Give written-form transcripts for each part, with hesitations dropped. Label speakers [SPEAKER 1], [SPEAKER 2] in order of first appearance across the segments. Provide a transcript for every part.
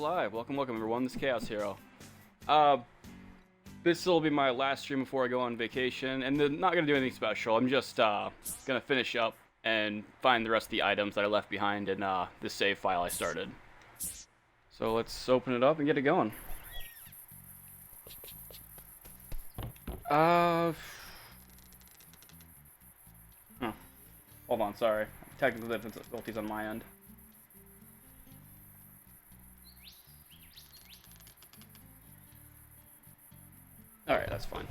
[SPEAKER 1] live. Welcome, everyone. This is Chaos Hero. This will be my last stream before I go on vacation, and then not gonna do anything special. I'm just gonna finish up and find the rest of the items that I left behind in this save file I started. So let's open it up and get it going. Hold on, sorry. Technical difficulties on my end. Alright, that's fine.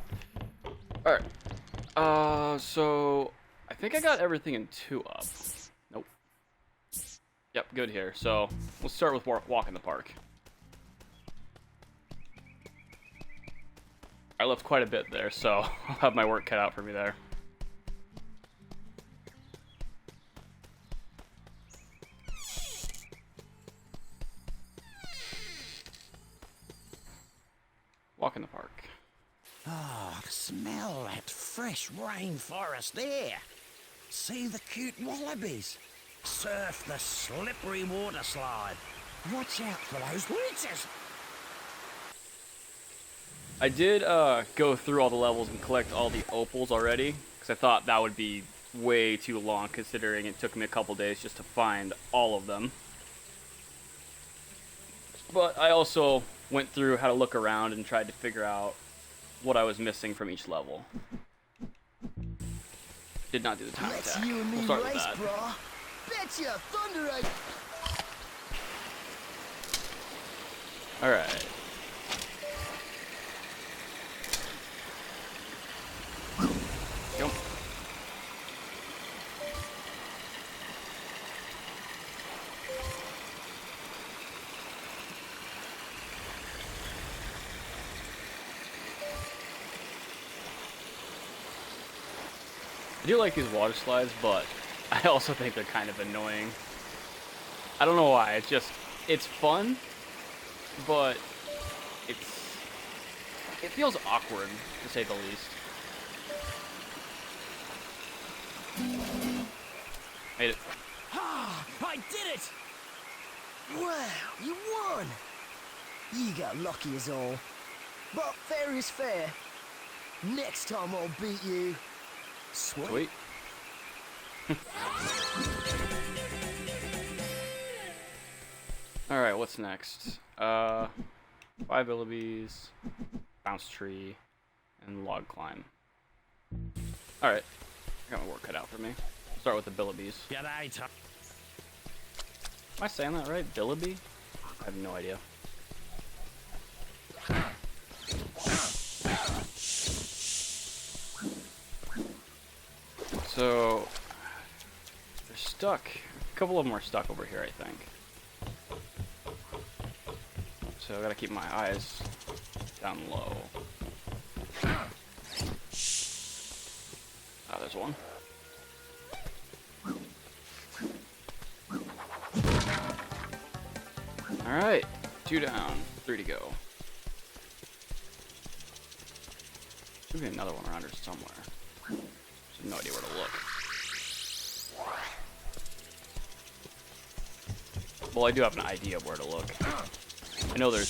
[SPEAKER 1] Alright. So I think I got everything in 2 up. Nope. Yep, good here. So let's start with walk in the park. I left quite a bit there, so I'll have my work cut out for me there. Walk in the park.
[SPEAKER 2] Oh, smell that fresh rainforest there. See the cute wallabies. Surf the slippery water slide. Watch out for those leeches.
[SPEAKER 1] I did go through all the levels and collect all the opals already, because I thought that would be way too long, considering it took me a couple days just to find all of them. But I also went through how to look around and tried to figure out what I was missing from each level. Did not do the time
[SPEAKER 3] Let's
[SPEAKER 1] attack.
[SPEAKER 3] you and me
[SPEAKER 1] We'll start
[SPEAKER 3] race,
[SPEAKER 1] with that.
[SPEAKER 3] brah. Betcha, thunder right.
[SPEAKER 1] Alright. Go. I do like these water slides, but I also think they're kind of annoying. I don't know why, it's fun, but it feels awkward, to say the least. Made it.
[SPEAKER 2] Ah, I did it!
[SPEAKER 3] Wow, you won. You got lucky as all. But fair is fair. Next time I'll beat you. Sweet.
[SPEAKER 1] Sweet. Alright, what's next? 5 Billibees, bounce tree, and log climb. Alright, I got my work cut out for me. Start with the Billibees.
[SPEAKER 2] G'day, Tom.
[SPEAKER 1] Am I saying that right? Billibee? I have no idea. So they're stuck. A couple of them are stuck over here, I think. So I gotta keep my eyes down low. Ah, there's one. Alright, 2 down, 3 to go. Should be another one around here somewhere. Just no idea where to look. Well, I do have an idea of where to look. I know there's,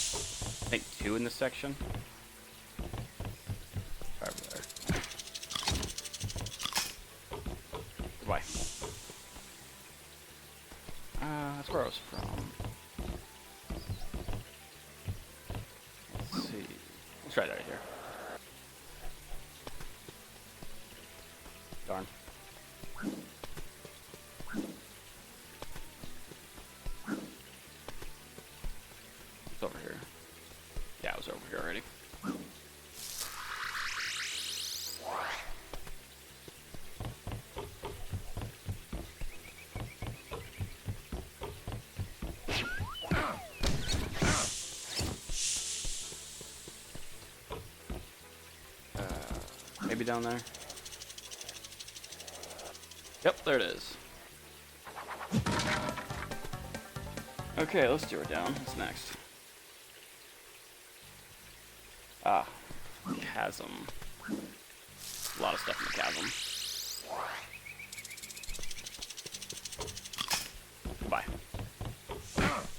[SPEAKER 1] I think, 2 in this section. Right over there. Goodbye. That's where I was from. Let's see. Let's try it right here. Darn. It's over here. Yeah, it was over here already. Maybe down there. Yep, there it is. Okay, let's do it down. What's next? Ah, chasm. A lot of stuff in the chasm. Bye.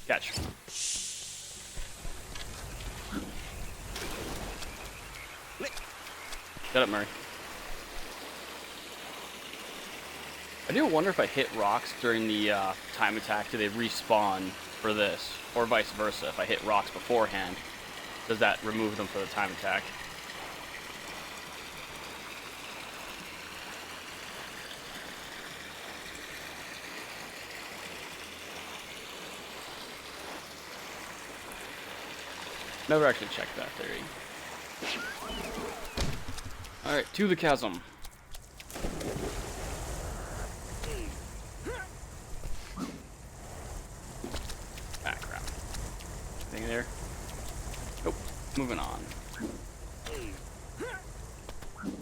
[SPEAKER 1] Catch. Shut up, Murray. I do wonder if I hit rocks during the time attack, do they respawn for this? Or vice versa, if I hit rocks beforehand, does that remove them for the time attack? Never actually checked that theory. Alright, to the chasm. Ah, crap. Anything there? Nope. Moving on.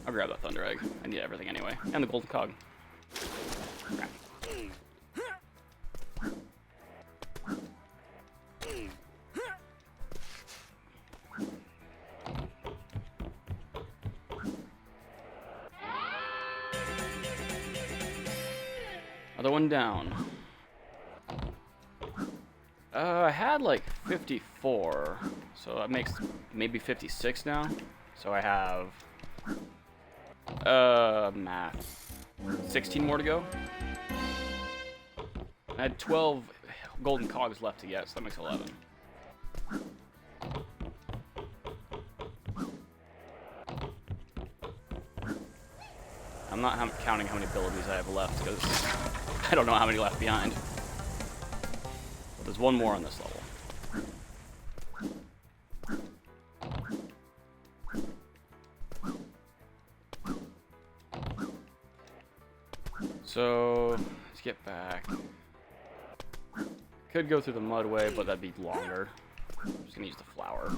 [SPEAKER 1] I'll grab that thunder egg. I need everything anyway. And the golden cog. Crap. Another one down. I had like 54, so that makes maybe 56 now. So I have math. 16 more to go. I had 12 golden cogs left to get, so that makes 11. I'm not counting how many abilities I have left because I don't know how many left behind. But there's one more on this level. So let's get back. Could go through the mud way, but that'd be longer. I'm just gonna use the flower.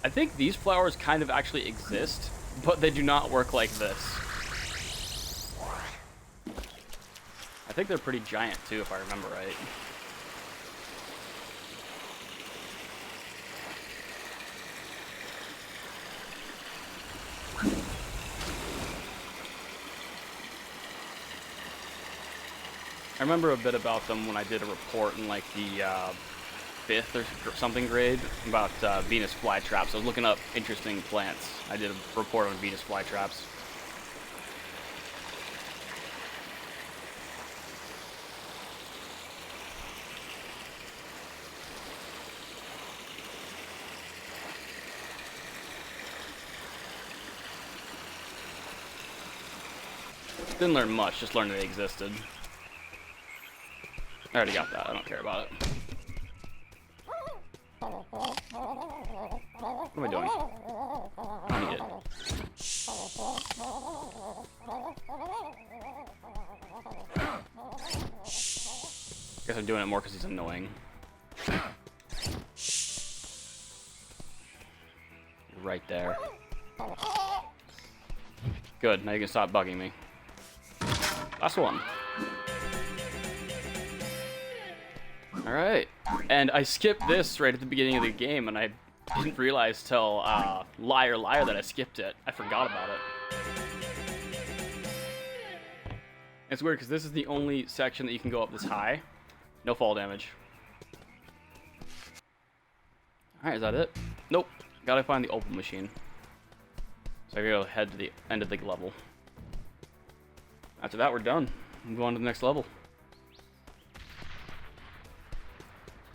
[SPEAKER 1] I think these flowers kind of actually exist, but they do not work like this. I think they're pretty giant too, if I remember right. I remember a bit about them when I did a report in like the 5th or something grade about Venus flytraps. I was looking up interesting plants. I did a report on Venus flytraps. Didn't learn much, just learned they existed. I already got that, I don't care about it. What am I doing? I need it. Guess I'm doing it more because he's annoying. Right there. Good, now you can stop bugging me. Last one. Alright, and I skipped this right at the beginning of the game, and I didn't realize till liar that I skipped it. I forgot about it. It's weird because this is the only section that you can go up this high. No fall damage. Alright, is that it? Nope. Gotta find the opal machine. So I gotta head to the end of the level. After that, we're done. Move on to the next level.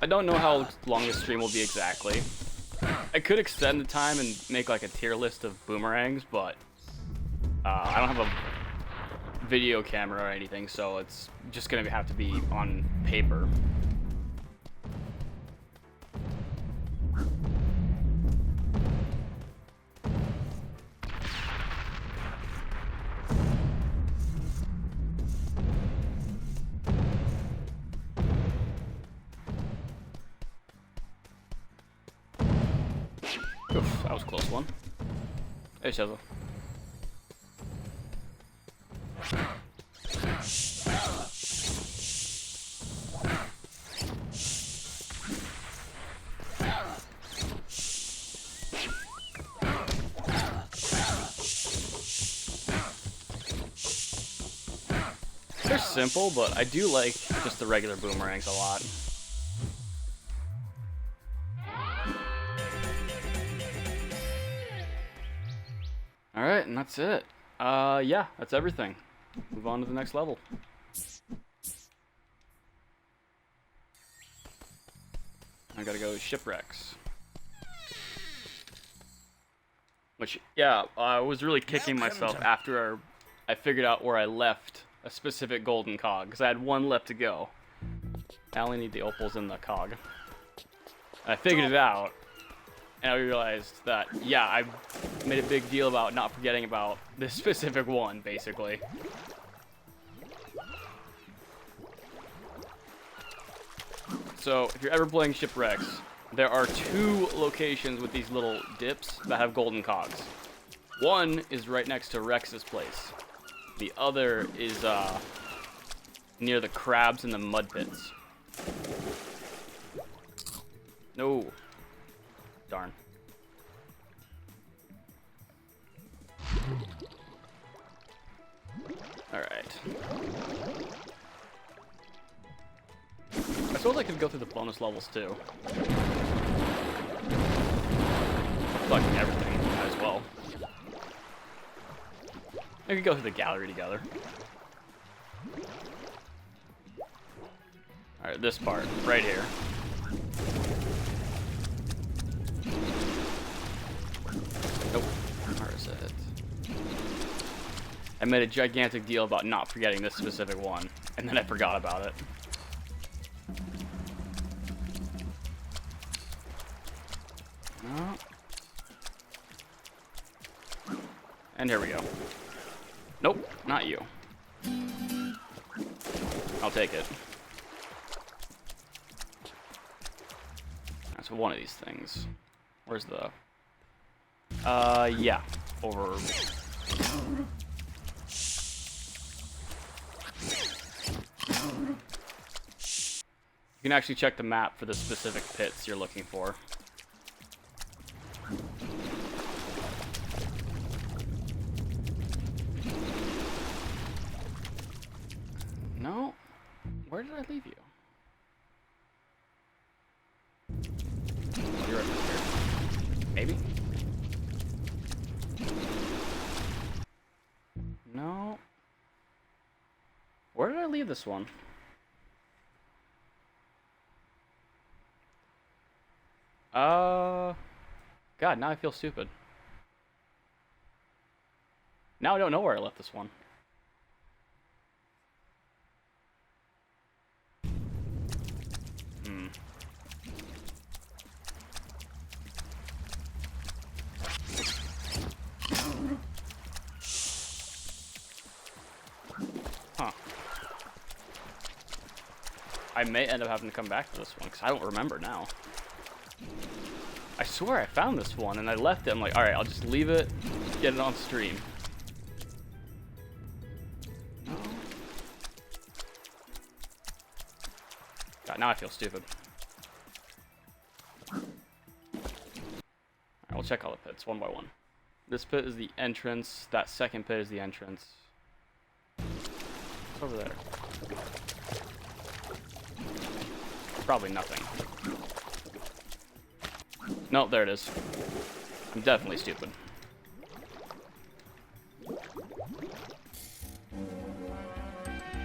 [SPEAKER 1] I don't know how long this stream will be exactly. I could extend the time and make like a tier list of boomerangs, but I don't have a video camera or anything, so it's just gonna have to be on paper. Oof, that was a close one. Hey, Shizzle. They're simple, but I do like just the regular boomerangs a lot. Alright, and that's it. Yeah, that's everything. Move on to the next level. I gotta go shipwrecks. Which, yeah, I was really kicking myself after I figured out where I left a specific golden cog, because I had one left to go. I only need the opals in the cog. I figured it out, and I realized that, yeah, I made a big deal about not forgetting about this specific one, basically. So, if you're ever playing shipwrecks, there are 2 locations with these little dips that have golden cogs. One is right next to Rex's place. The other is near the crabs and the mud pits. No. Darn. Alright. I suppose I could go through the bonus levels too. Collecting everything as well. I could go through the gallery together. Alright, this part, right here. Nope. Where is it? I made a gigantic deal about not forgetting this specific one, and then I forgot about it. No. And here we go. Nope, not you. I'll take it. That's one of these things. Where's the... yeah. Over... You can actually check the map for the specific pits you're looking for. No? Where did I leave you? Oh, you're right here. Maybe? No. Where did I leave this one? God, now I feel stupid. Now I don't know where I left this one. Huh. I may end up having to come back to this one, because I don't remember now. I swear I found this one, and I left it. I'm like, alright, I'll just leave it, get it on stream. No. God, now I feel stupid. Alright, we'll check all the pits, one by one. This pit is the entrance, that second pit is the entrance. What's over there? Probably nothing. Nope, there it is. I'm definitely stupid.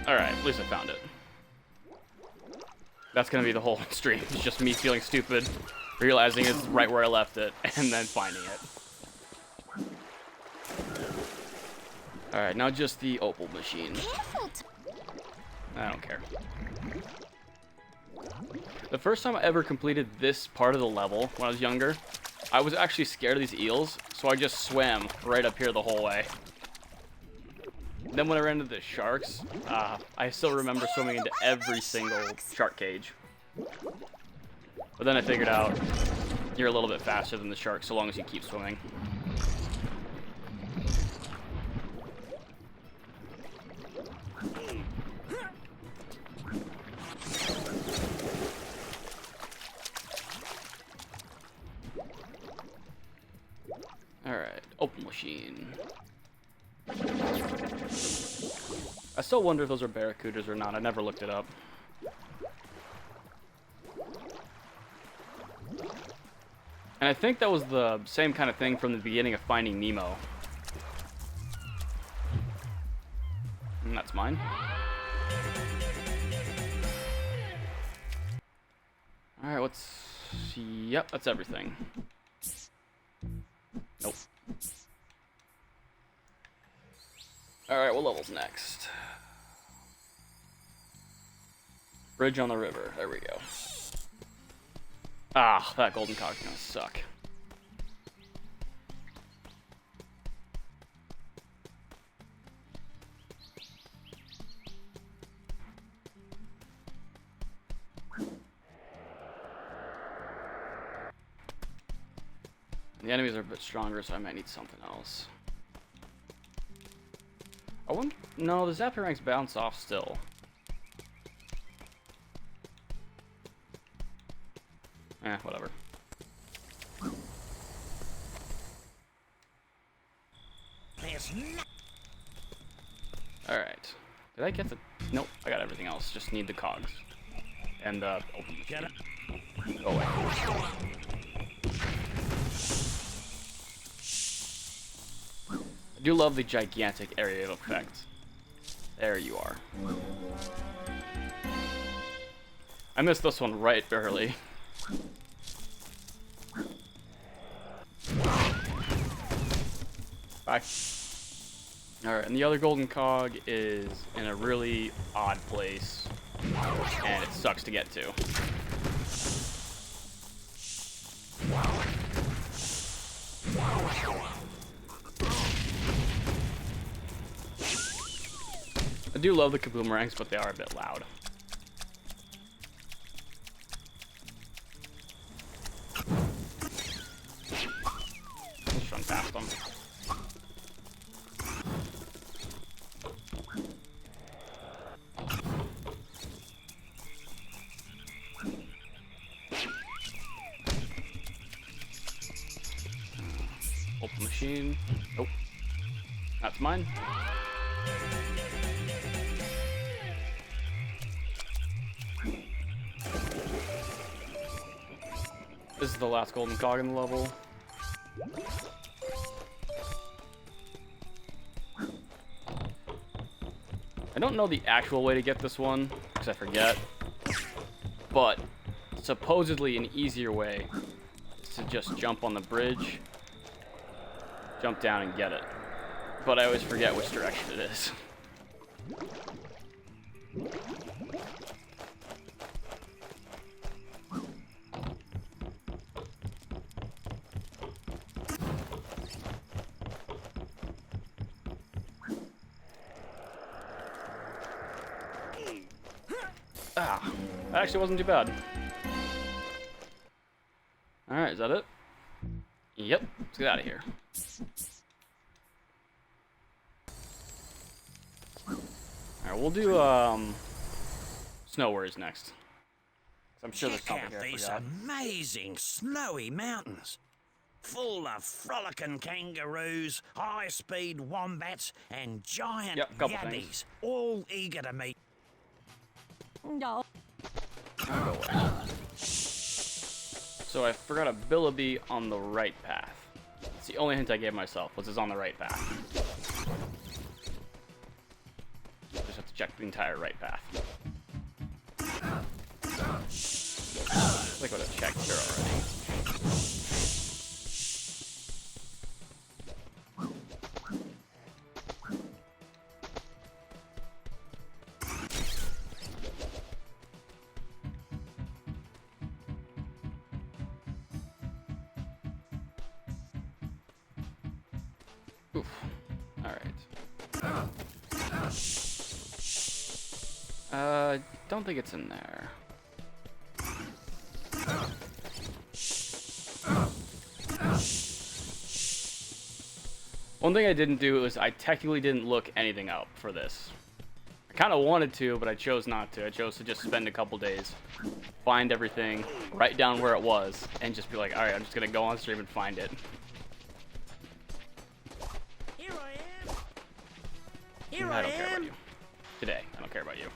[SPEAKER 1] Alright, at least I found it. That's gonna be the whole stream. It's just me feeling stupid, realizing it's right where I left it, and then finding it. Alright, now just the opal machine. I don't care. The first time I ever completed this part of the level, when I was younger, I was actually scared of these eels, so I just swam right up here the whole way. Then when I ran into the sharks, I still remember swimming into every single shark cage. But then I figured out you're a little bit faster than the shark so long as you keep swimming. Alright, open machine. I still wonder if those are barracudas or not. I never looked it up. And I think that was the same kind of thing from the beginning of Finding Nemo. That's mine. Alright, what's... Yep, that's everything. Nope. Alright, what level's next? Bridge on the river. There we go. Ah, that golden cog's gonna suck. The enemies are a bit stronger, so I might need something else. I wonder... No, the Zapper ranks bounce off still. Whatever. Alright. Did I get the... Nope, I got everything else. Just need the cogs. And the open machine. Oh, wait. I do love the gigantic area of effect. There you are. I missed this one right early. Bye. Alright, and the other golden cog is in a really odd place, and it sucks to get to. I do love the kaboomerangs, but they are a bit loud. Let's run past them. Open machine. Nope. That's mine. This is the last golden cog in the level. I don't know the actual way to get this one, because I forget. But supposedly an easier way is to just jump on the bridge, jump down and get it. But I always forget which direction it is. Ah, that actually wasn't too bad. Alright, is that it? Yep, let's get out of here. Alright, we'll do, Snow Worries next. I'm sure there's something
[SPEAKER 2] Check out
[SPEAKER 1] here I
[SPEAKER 2] these
[SPEAKER 1] forgot.
[SPEAKER 2] amazing snowy mountains. Full of frolicking kangaroos, high-speed wombats, and giant
[SPEAKER 1] Yep, couple
[SPEAKER 2] yabbies,
[SPEAKER 1] things.
[SPEAKER 2] all eager to meet.
[SPEAKER 4] No.
[SPEAKER 1] I'll go away. So I forgot a Billaby on the right path. It's the only hint I gave myself, was it's on the right path. Just have to check the entire right path. I think I would have checked here already. Oof. Alright. Don't think it's in there. One thing I didn't do is I technically didn't look anything up for this. I kind of wanted to, but I chose not to. I chose to just spend a couple days, find everything, write down where it was, and just be like, alright, I'm just gonna go on stream and find it.
[SPEAKER 2] Here I am. Here
[SPEAKER 1] I
[SPEAKER 2] I
[SPEAKER 1] don't care about
[SPEAKER 2] am.
[SPEAKER 1] you. Today, I don't care about you.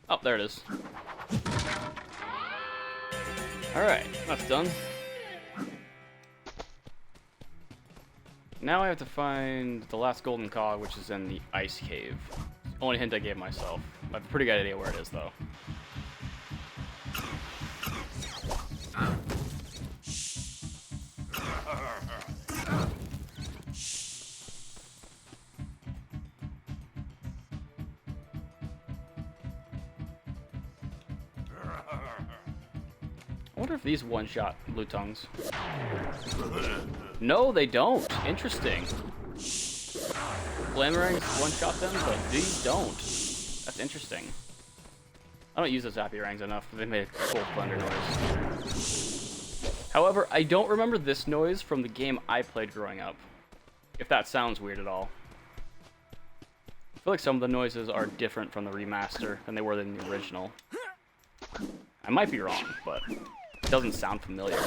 [SPEAKER 1] Oh, there it is. Alright, that's done. Now I have to find the last golden cog, which is in the ice cave. Only hint I gave myself. I have a pretty good idea where it is, though. I wonder if these one-shot blue tongues. No, they don't. Interesting. Flamerangs one-shot them, but these don't. That's interesting. I don't use the Zappy Rangs enough, but they made a cool thunder noise. However, I don't remember this noise from the game I played growing up. If that sounds weird at all. I feel like some of the noises are different from the remaster than they were in the original. I might be wrong, but it doesn't sound familiar.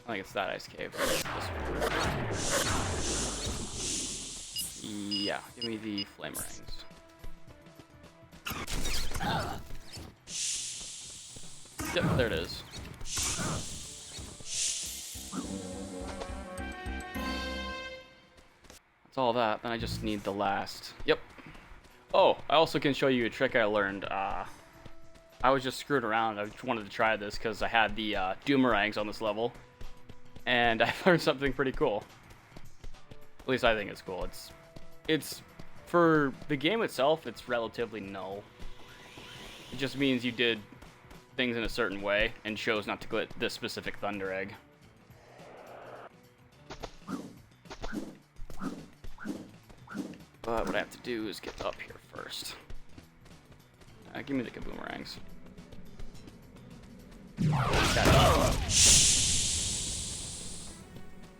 [SPEAKER 1] I think it's that ice cave. This one. Yeah, give me the Flamerangs. Yep, there it is. That's all that. Then I just need the last. Yep. Oh, I also can show you a trick I learned. I was just screwing around. I just wanted to try this because I had the Doomerangs on this level. And I learned something pretty cool. At least I think it's cool. It's for the game itself, it's relatively null. It just means you did things in a certain way and chose not to get this specific Thunder Egg. But what I have to do is get up here first. Give me the Kaboomerangs.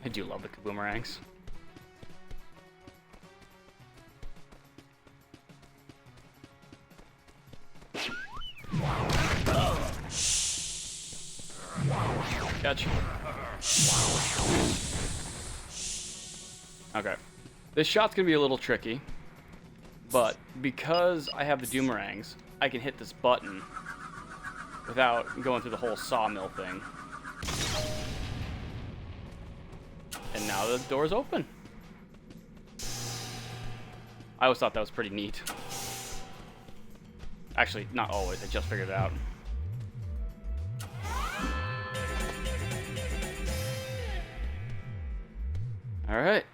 [SPEAKER 1] I do love the Kaboomerangs. Catch. Okay. This shot's gonna be a little tricky, but because I have the Doomerangs, I can hit this button without going through the whole sawmill thing. And now the door's open. I always thought that was pretty neat. Actually, not always. I just figured it out. Alright.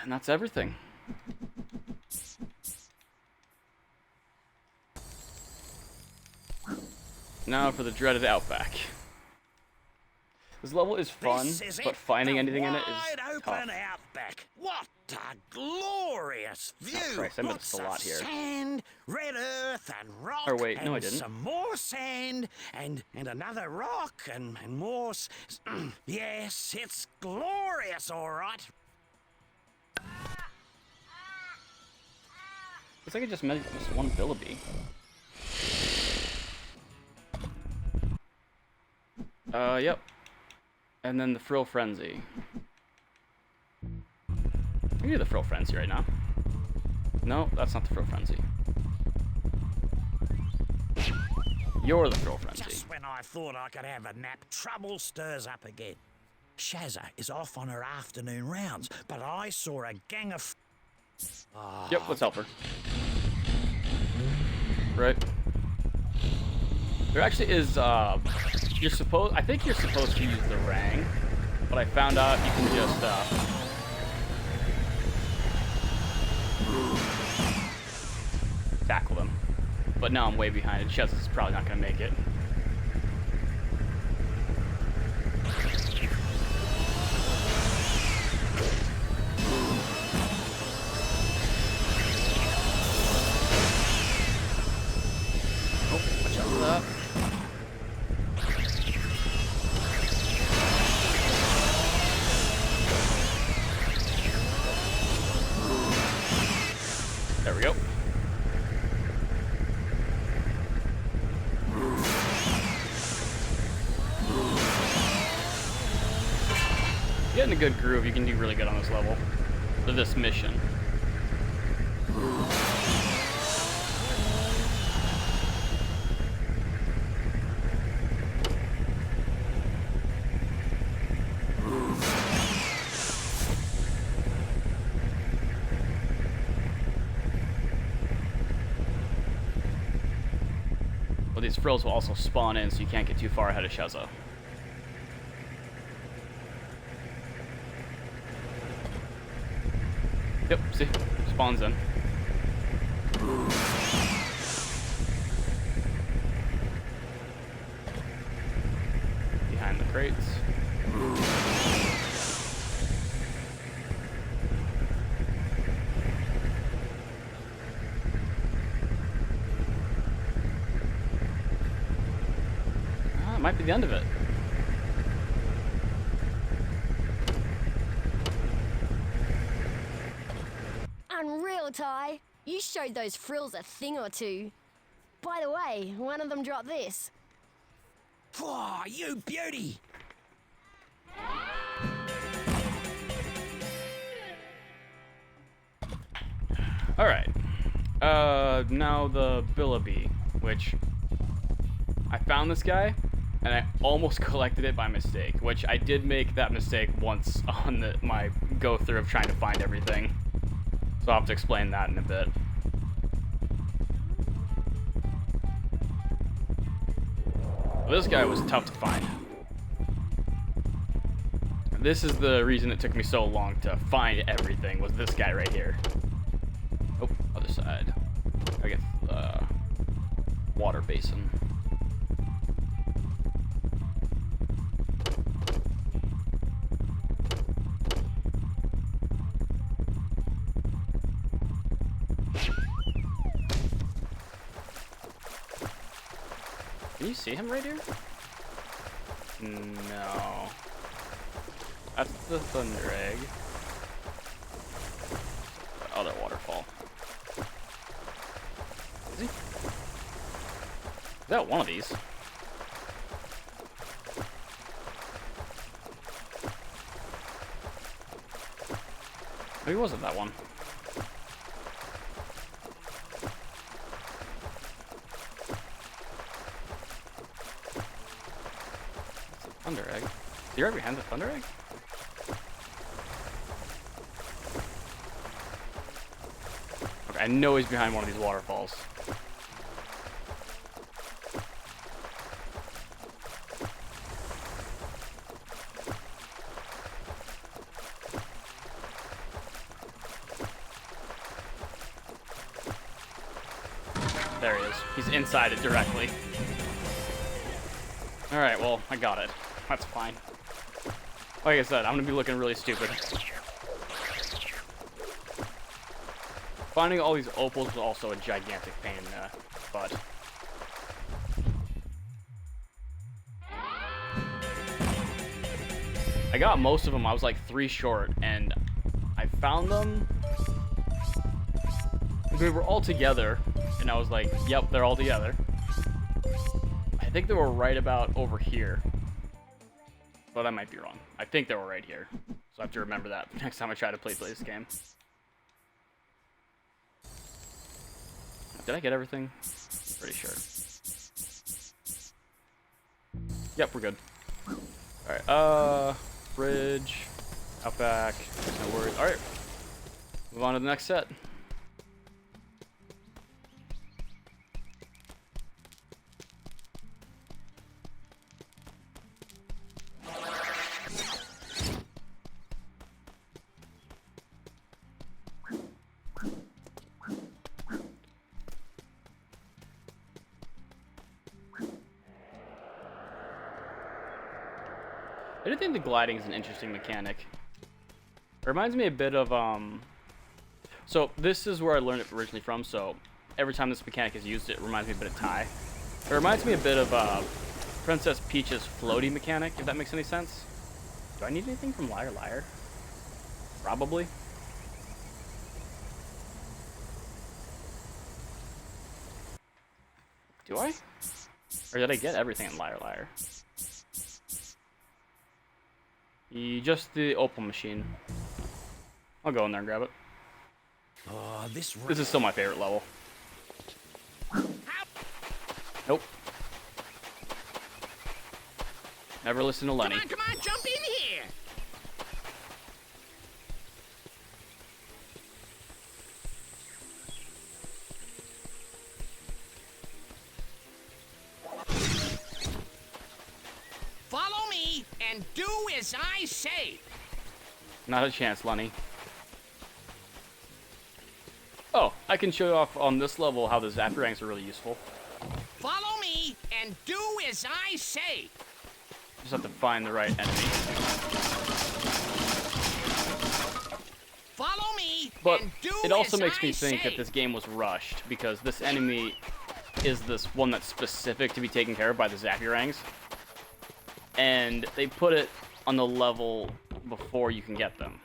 [SPEAKER 1] And that's everything. Now for the dreaded Outback. This level is fun, but finding anything in it is tough.
[SPEAKER 2] Outback. What a glorious view!
[SPEAKER 1] Oh, Christ, I missed a lot here.
[SPEAKER 2] Sand, red earth, and rock.
[SPEAKER 1] Or wait, no, I
[SPEAKER 2] and
[SPEAKER 1] didn't.
[SPEAKER 2] Some more sand, and another rock, and more. Yes, it's glorious, all right.
[SPEAKER 1] Looks like I just missed one Billaby. Yep. And then the Frill Frenzy. We do the Frill Frenzy right now. No, that's not the Frill Frenzy. You're the Frill Frenzy.
[SPEAKER 2] Just when I thought I could have a nap, trouble stirs up again. Shazza is off on her afternoon rounds, but I saw a gang of...
[SPEAKER 1] Yep, let's help her. Right. There actually is, I think you're supposed to use the Rang, but I found out you can just, tackle them. But now I'm way behind it. Chess is probably not going to make it. Oh, watch out for that. good groove, you can do really good on this level. For this mission. Well, these frills will also spawn in, so you can't get too far ahead of Sheza. Yep, see? Spawns in. Behind the crates. It might be the end of it.
[SPEAKER 4] Unreal, Ty. You showed those frills a thing or two. By the way, one of them dropped this.
[SPEAKER 2] Whoa, you beauty!
[SPEAKER 1] Alright. Now the Billaby, which I found this guy, and I almost collected it by mistake, which I did make that mistake once on my go-through of trying to find everything. So I'll have to explain that in a bit. Well, this guy was tough to find. This is the reason it took me so long to find everything, was this guy right here. Oh, other side. I guess the water basin. Can you see him right here? No. That's the Thunder Egg. The other waterfall. Is he? Is that one of these? Maybe it wasn't that one. Thunder Egg. Is he right behind the Thunder Egg? Okay, I know he's behind one of these waterfalls. There he is. He's inside it directly. Alright, well, I got it. That's fine. Like I said, I'm gonna be looking really stupid. Finding all these opals was also a gigantic pain in the butt. I got most of them. I was like 3 short, and I found them. We were all together, and I was like, yep, they're all together. I think they were right about over here. But I might be wrong. I think they were right here. So I have to remember that next time I try to play this game. Did I get everything? Pretty sure. Yep, we're good. Alright, bridge, outback, no worries. Alright, move on to the next set. I do think the gliding is an interesting mechanic. It reminds me a bit of, so this is where I learned it originally from, so every time this mechanic is used, it reminds me a bit of Ty. It reminds me a bit of, Princess Peach's floaty mechanic, if that makes any sense. Do I need anything from Liar Liar? Probably. Do I? Or did I get everything in Liar Liar? Just the opal machine. I'll go in there and grab it.
[SPEAKER 2] Oh,
[SPEAKER 1] This is still my favorite level. Nope. Never listen to Lenny.
[SPEAKER 2] Come on, jump in here! Follow me and do as I say.
[SPEAKER 1] Not a chance, Lenny. Oh, I can show you off on this level how the Zapirangs are really useful.
[SPEAKER 2] Follow me and do as I say.
[SPEAKER 1] Just have to find the right enemy.
[SPEAKER 2] Follow me
[SPEAKER 1] But
[SPEAKER 2] and do
[SPEAKER 1] it also
[SPEAKER 2] as
[SPEAKER 1] makes me
[SPEAKER 2] I
[SPEAKER 1] think
[SPEAKER 2] say.
[SPEAKER 1] that this game was rushed because this enemy is this one that's specific to be taken care of by the Zapirangs. And they put it on the level before you can get them.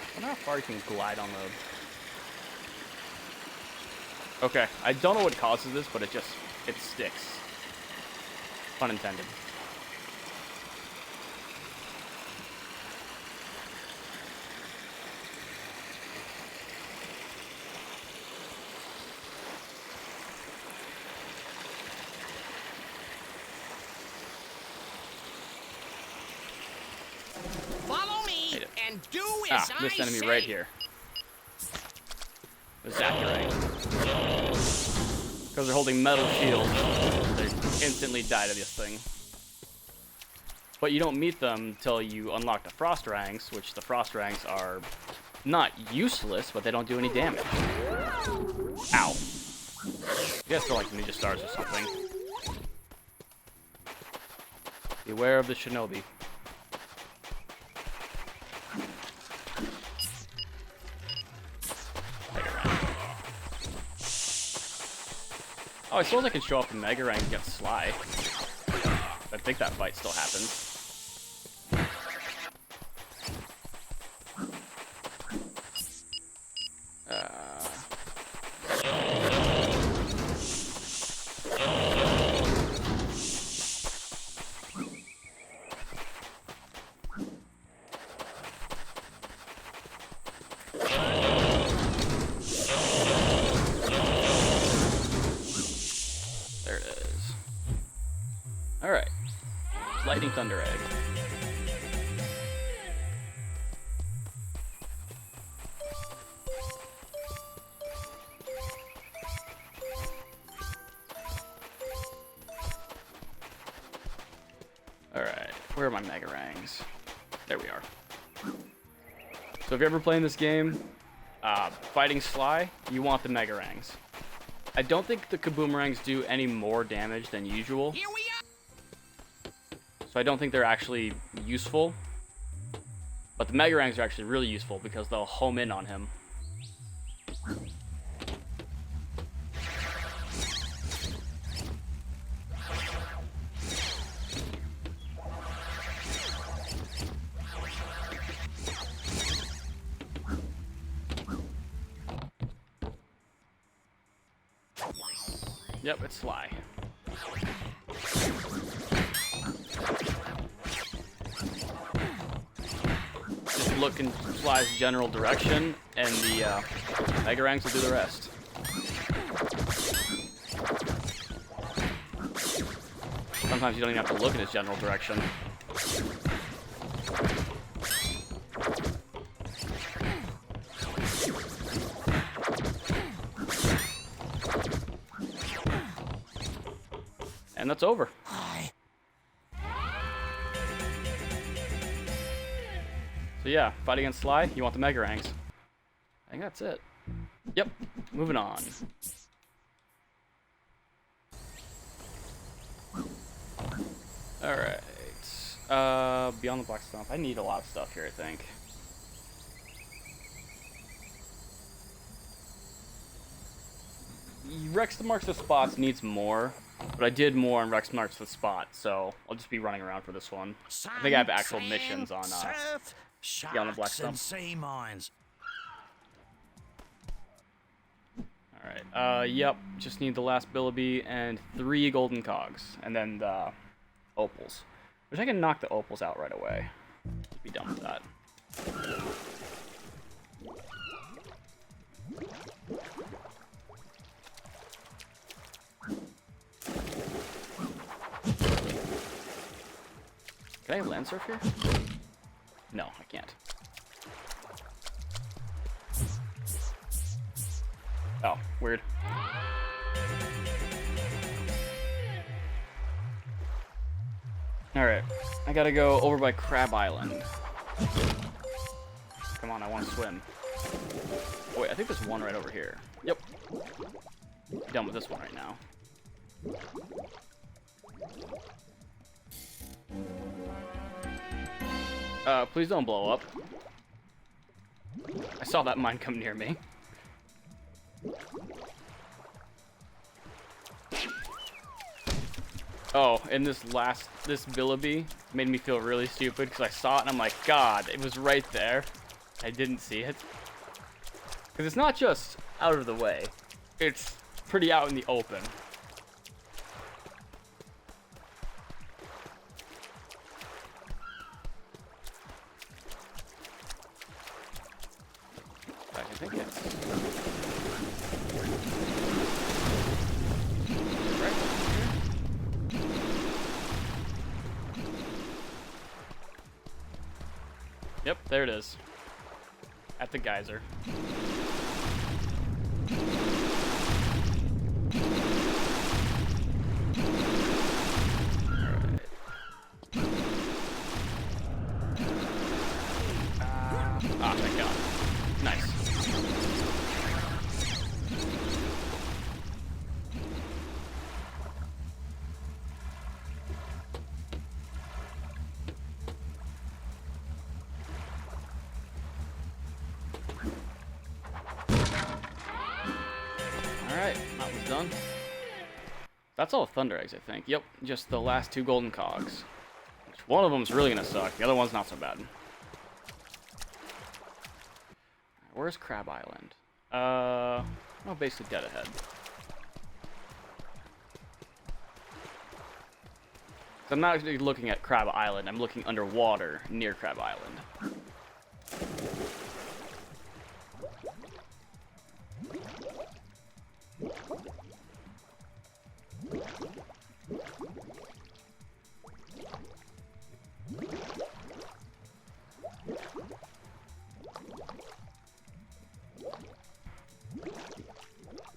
[SPEAKER 1] I wonder how far you can glide on the... Okay, I don't know what causes this, but it sticks. Pun intended.
[SPEAKER 2] Follow me
[SPEAKER 1] Made it.
[SPEAKER 2] and do as I
[SPEAKER 1] This enemy
[SPEAKER 2] say.
[SPEAKER 1] right here. The Zapirangs. Because they're holding metal shields, they instantly die to this thing. But you don't meet them until you unlock the Frost Rangs, which the Frost Rangs are not useless, but they don't do any damage. Ow. I guess they're like ninja stars or something. Beware of the shinobi. Oh, I suppose I can show off the Mega Rank against Sly. I think that fight still happens. There it is. Alright. Lightning Thunder Egg. Alright, where are my Megarangs? There we are. So if you're ever playing this game, fighting Sly, you want the Megarangs. I don't think the Kaboomerangs do any more damage than usual,
[SPEAKER 2] Here we are.
[SPEAKER 1] so I don't think they're actually useful. But the Megarangs are actually really useful because they'll home in on him. Yep, it's Sly. Just look in Sly's general direction, and the Megarangs will do the rest. Sometimes you don't even have to look in his general direction. And that's over. So yeah, fight against Sly, you want the Megarangs. I think that's it. Yep, moving on. Alright. Beyond the Black Stump. I need a lot of stuff here, I think. Rex the Marks the Spots needs more, but I did more on Rex Marks the Spot, so I'll just be running around for this one. I think I have actual missions on
[SPEAKER 2] surf,
[SPEAKER 1] Beyond the Black
[SPEAKER 2] sharks, and
[SPEAKER 1] Stump.
[SPEAKER 2] sea mines.
[SPEAKER 1] Alright, yep, just need the last Billuby and 3 golden cogs, and then the opals. Which I can knock the opals out right away. Be done with that. Can I land surf here? No, I can't. Oh, weird. Alright, I gotta go over by Crab Island. Come on, I want to swim. Wait, I think there's one right over here. Yep. Done with this one right now. Please don't blow up. I saw that mine come near me. Oh, and this Billuby made me feel really stupid because I saw it and I'm like, God, it was right there. I didn't see it. Because it's not just out of the way. It's pretty out in the open. I think it's... right here. Yep, there it is. At the geyser. Ah, thank God. Nice. Alright, that was done. That's all Thunder Eggs, I think. Yep, just the last 2 golden cogs. Which one of them's really gonna suck, the other one's not so bad. Where's Crab Island? Oh, basically dead ahead. So I'm not actually looking at Crab Island, I'm looking underwater near Crab Island.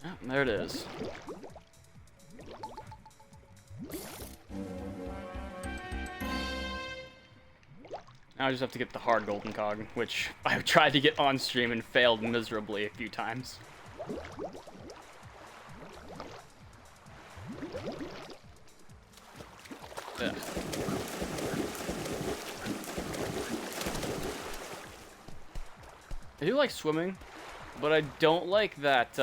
[SPEAKER 1] Oh, there it is. Now I just have to get the hard golden cog, which I tried to get on stream and failed miserably a few times. Ugh. I do like swimming, but I don't like that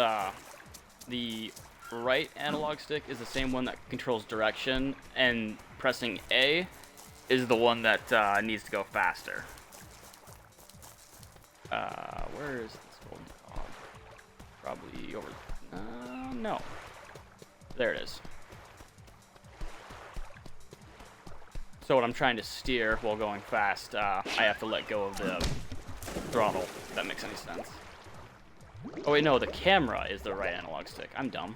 [SPEAKER 1] the right analog stick is the same one that controls direction, and pressing A is the one that needs to go faster. Where is this golden cog? Probably over... no. There it is. So when I'm trying to steer while going fast, I have to let go of the throttle, if that makes any sense. Oh wait, no, the camera is the right analog stick. I'm dumb.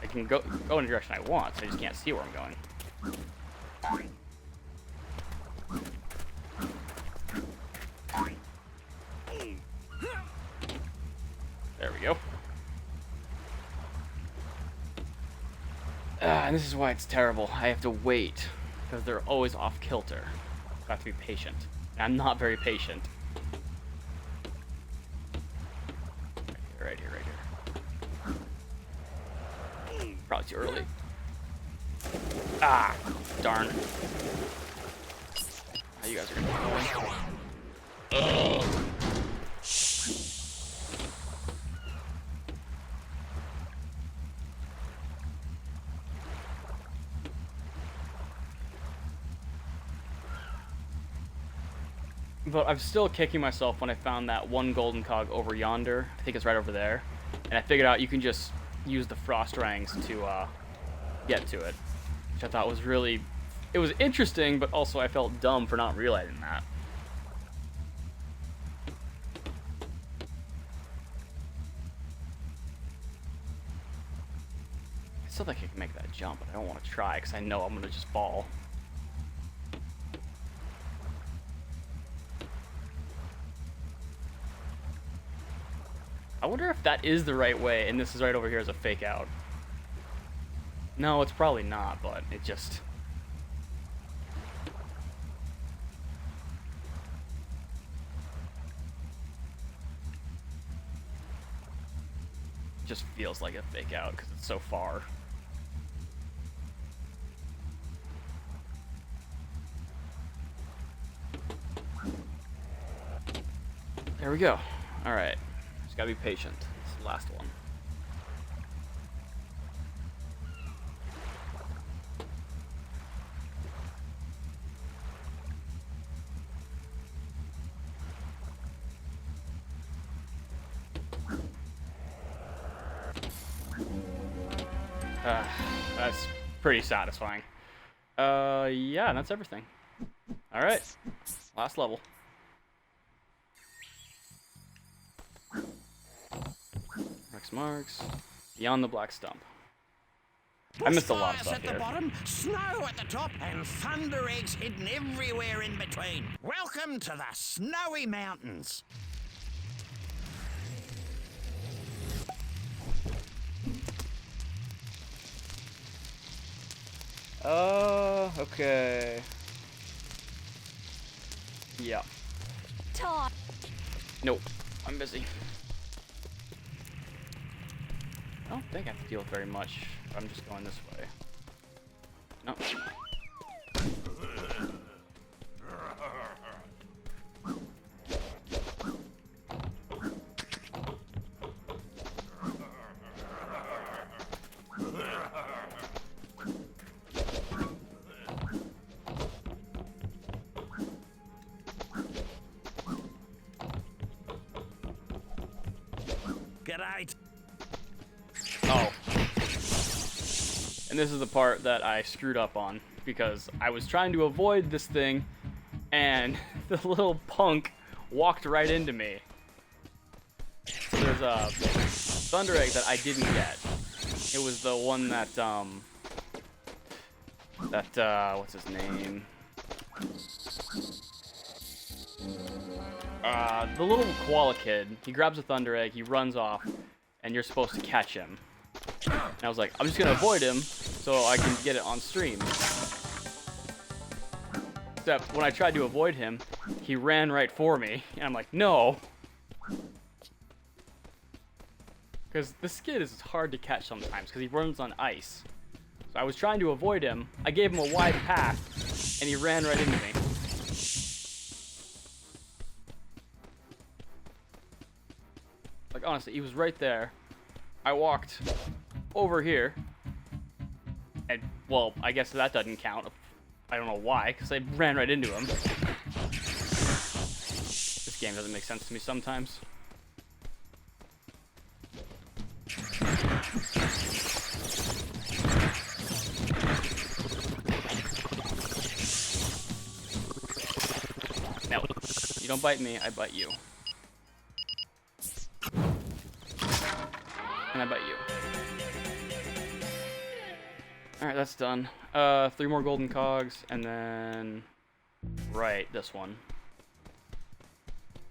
[SPEAKER 1] I can go in the direction I want, so I just can't see where I'm going. There we go. And this is why it's terrible. I have to wait, because they're always off kilter. I have to be patient. And I'm not very patient. Right here. Probably too early. Ah, darn. How you guys are gonna keep going? Ugh. But I'm still kicking myself when I found that one golden cog over yonder. I think it's right over there. And I figured out you can just use the frost rangs to get to it. Which I thought was really... It was interesting, but also I felt dumb for not realizing that. I still think I can make that jump, but I don't want to try because I know I'm going to just fall. I wonder if that is the right way, and this is right over here as a fake out. No, it's probably not, but it just... just feels like a fake out because it's so far. There we go. All right. Just gotta be patient. It's the last one. That's pretty satisfying. Yeah, and that's everything. All right. Last level. Marks. Beyond the black stump. I missed a lot of stuff
[SPEAKER 2] at the
[SPEAKER 1] here.
[SPEAKER 2] bottom, snow at the top, and thunder eggs hidden everywhere in between. Welcome to the Snowy Mountains.
[SPEAKER 1] Okay. Yeah.
[SPEAKER 4] Ty.
[SPEAKER 1] Nope. I'm busy. I don't think I have to deal with very much. I'm just going this way. No.
[SPEAKER 2] G'day.
[SPEAKER 1] Oh. And this is the part that I screwed up on because I was trying to avoid this thing and the little punk walked right into me. So there's a thunder egg that I didn't get. It was the one that what's his name? The little koala kid, he grabs a thunder egg, he runs off, and you're supposed to catch him. And I was like, I'm just gonna avoid him so I can get it on stream. Except when I tried to avoid him, he ran right for me, and I'm like, no. Because the skid is hard to catch sometimes because he runs on ice. So I was trying to avoid him, I gave him a wide path, and he ran right into me. Like, honestly, he was right there. I walked over here. And, well, I guess that doesn't count. I don't know why, because I ran right into him. This game doesn't make sense to me sometimes. No, you don't bite me, I bite you. And I bite you. Alright, that's done. 3 more golden cogs, and then... Right, this one.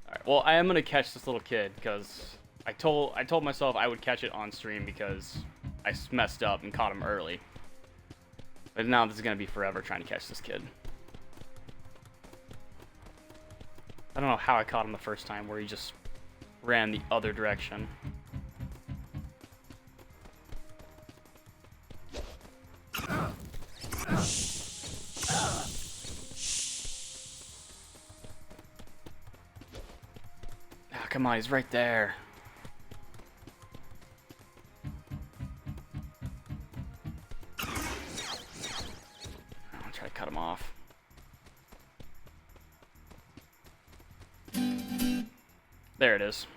[SPEAKER 1] Alright, well, I am gonna catch this little kid, because I told myself I would catch it on stream because I messed up and caught him early. But now this is gonna be forever trying to catch this kid. I don't know how I caught him the first time, where he just ran the other direction. Ah, come on, he's right there. I'll try to cut him off. There it is.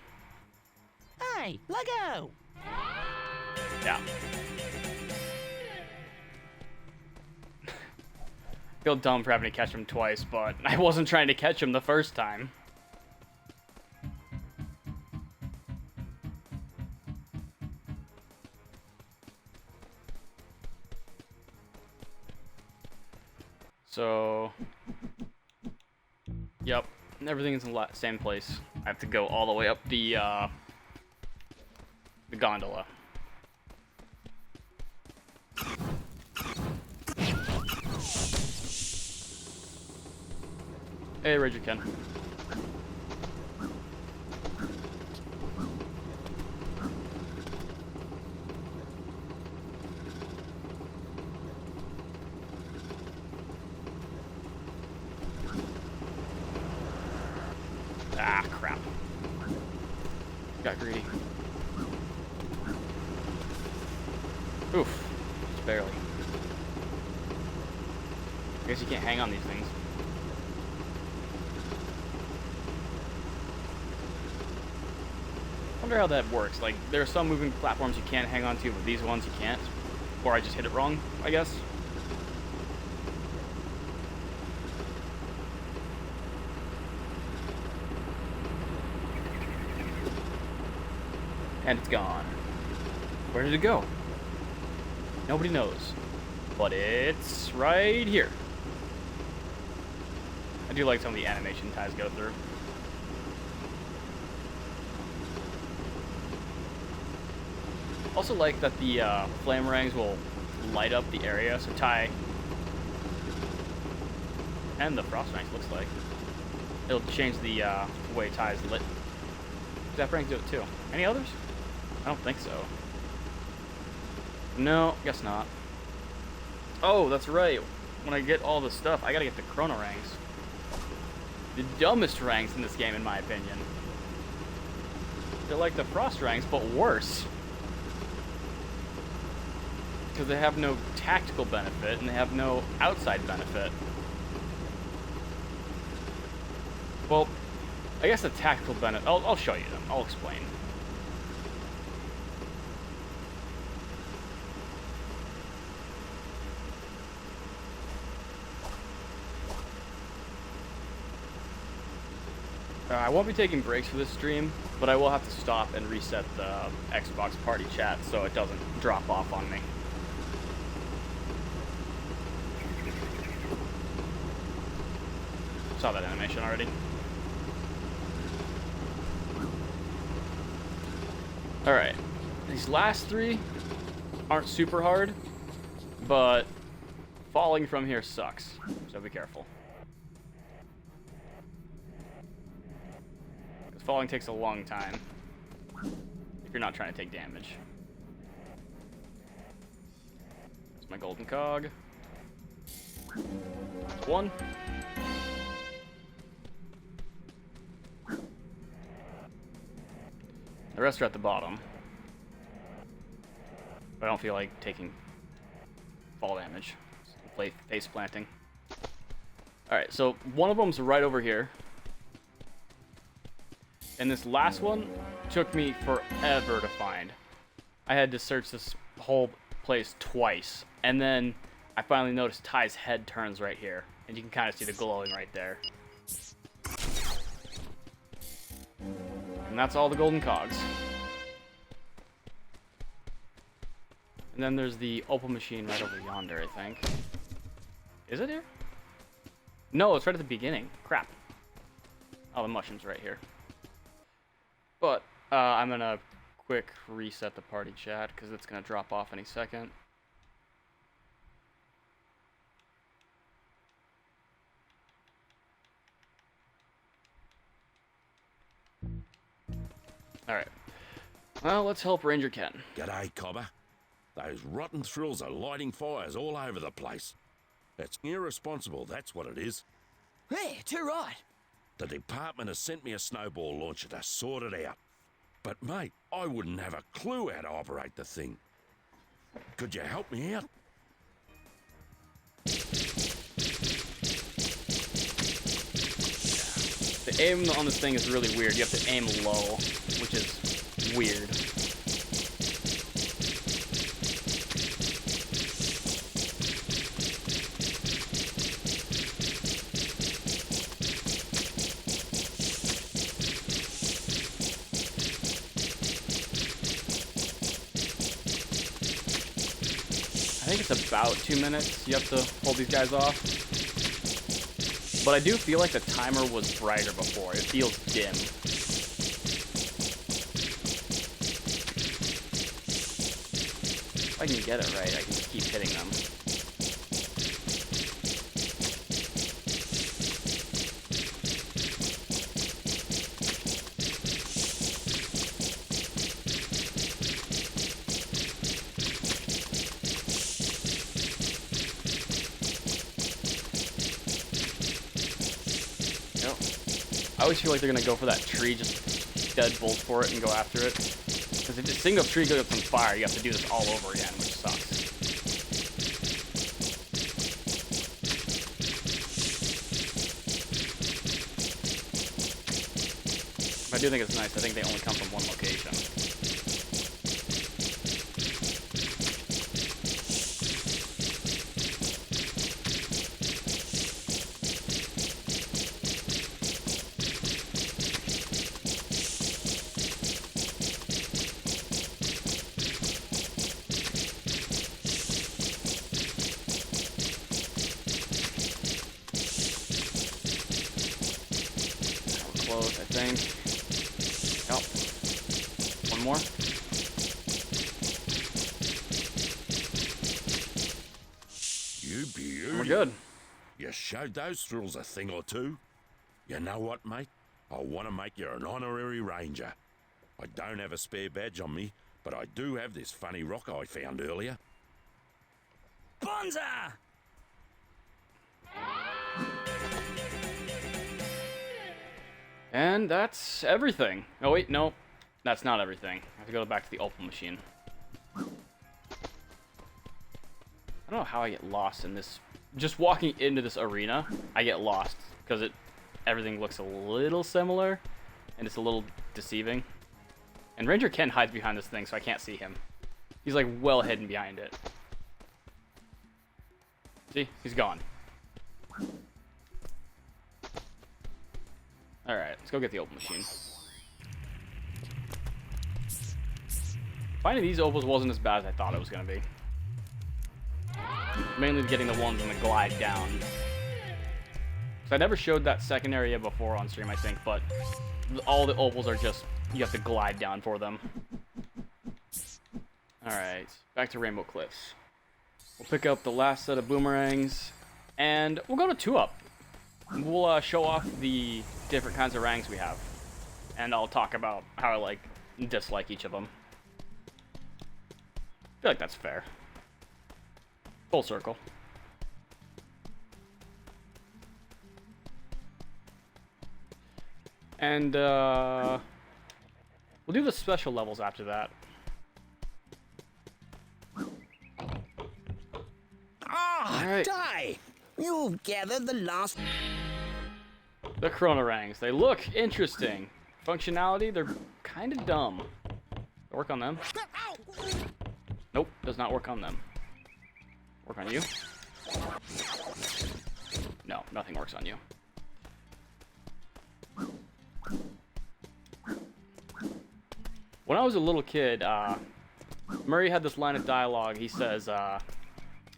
[SPEAKER 2] Hey, Lego!
[SPEAKER 1] Yeah. Feel dumb for having to catch him twice, but I wasn't trying to catch him the first time. So, yep, everything's in the same place. I have to go all the way up the gondola. Hey, Ranger Ken. Ah, crap. Got greedy. Oof. Just barely. I guess you can't hang on these things. I wonder how that works. Like, there are some moving platforms you can hang on to, but these ones you can't. Or I just hit it wrong, I guess. And it's gone. Where did it go? Nobody knows. But it's right here. I do like some of the animation ties go through. Also like that the flame rangs will light up the area, so Ty and the frost ranks looks like it'll change the way Ty is lit. Zap ranks do it too. Any others? I don't think so. No, guess not. Oh, that's right. When I get all the stuff, I gotta get the chrono ranks. The dumbest ranks in this game, in my opinion. They're like the frost ranks, but worse. Because they have no tactical benefit, and they have no outside benefit. Well, I guess the tactical benefit... I'll show you them. I'll explain. I won't be taking breaks for this stream, but I will have to stop and reset the Xbox party chat so it doesn't drop off on me. Saw that animation already. Alright. These last three aren't super hard, but falling from here sucks, so be careful. Because falling takes a long time if you're not trying to take damage. That's my golden cog. That's one. The rest are at the bottom. But I don't feel like taking fall damage. Face planting. Alright, so one of them's right over here. And this last one took me forever to find. I had to search this whole place twice. And then I finally noticed Ty's head turns right here. And you can kind of see the glowing right there. And that's all the golden cogs. And then there's the opal machine right over yonder, I think. Is it here? No, it's right at the beginning. Crap. Oh, the mushroom's right here. But I'm gonna quick reset the party chat because it's gonna drop off any second. Alright. Well, let's help Ranger Ken.
[SPEAKER 5] G'day, Cobber. Those rotten thrills are lighting fires all over the place. It's irresponsible, that's what it is.
[SPEAKER 3] Hey, too right.
[SPEAKER 5] The department has sent me a snowball launcher to sort it out. But, mate, I wouldn't have a clue how to operate the thing. Could you help me out?
[SPEAKER 1] The The aim on this thing is really weird. You have to aim low, which is weird. I think it's about 2 minutes you have to hold these guys off. But I do feel like the timer was brighter before. It feels dim. If I can get it right, I can just keep hitting them. I always feel like they're gonna go for that tree, just deadbolt for it and go after it. Because if a single tree goes up on fire, you have to do this all over again, which sucks. I do think it's nice. I think they only come from one location. Close, I think. Yep. One more.
[SPEAKER 5] You beauty.
[SPEAKER 1] And we're good.
[SPEAKER 5] You showed those thrills a thing or two. You know what, mate? I want to make you an honorary ranger. I don't have a spare badge on me, but I do have this funny rock I found earlier.
[SPEAKER 2] Bonza!
[SPEAKER 1] And that's everything. Oh wait, no. That's not everything. I have to go back to the opal machine. I don't know how I get lost in this. Just walking into this arena, I get lost. Because everything looks a little similar. And it's a little deceiving. And Ranger Ken hides behind this thing, so I can't see him. He's like well hidden behind it. See? He's gone. Alright, let's go get the opal machine. Finding these opals wasn't as bad as I thought it was going to be. Mainly getting the ones on the glide down. So I never showed that second area before on stream, I think, but all the opals are just, you have to glide down for them. Alright, back to Rainbow Cliffs. We'll pick up the last set of boomerangs, and we'll go to 2-up. We'll show off the different kinds of rangs we have. And I'll talk about how I like and dislike each of them. I feel like that's fair. Full circle. And we'll do the special levels after that.
[SPEAKER 2] Ah,
[SPEAKER 1] Alright.
[SPEAKER 2] Die! You've gathered the last...
[SPEAKER 1] The Chronorangs. They look interesting. Functionality, they're kind of dumb. Work on them. Nope, does not work on them. Work on you. No, nothing works on you. When I was a little kid, Murray had this line of dialogue. He says, oh,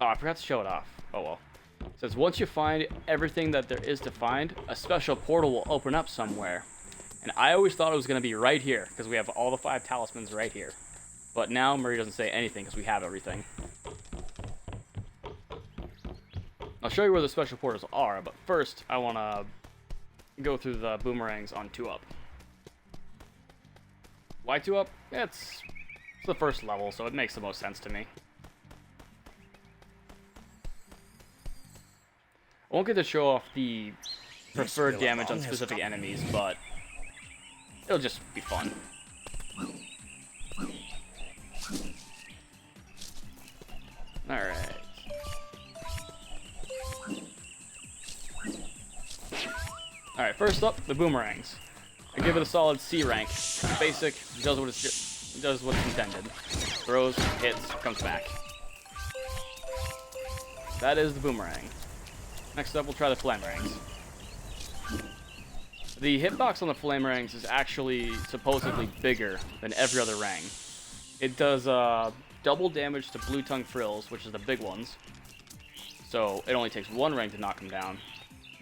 [SPEAKER 1] I forgot to show it off. Oh well. It says, once you find everything that there is to find, a special portal will open up somewhere. And I always thought it was going to be right here, because we have all the 5 talismans right here. But now Murray doesn't say anything, because we have everything. I'll show you where the special portals are, but first I want to go through the boomerangs on 2-up. Why 2-up? It's the first level, so it makes the most sense to me. I won't get to show off the preferred damage on specific enemies, but it'll just be fun. Alright. Alright, first up, the boomerangs. I give it a solid C rank. Basic, does what it's intended. Throws, hits, comes back. That is the boomerang. Next up, we'll try the flamerangs. The hitbox on the flamerangs is actually supposedly bigger than every other rang. It does double damage to blue tongue frills, which is the big ones. So it only takes one rang to knock them down.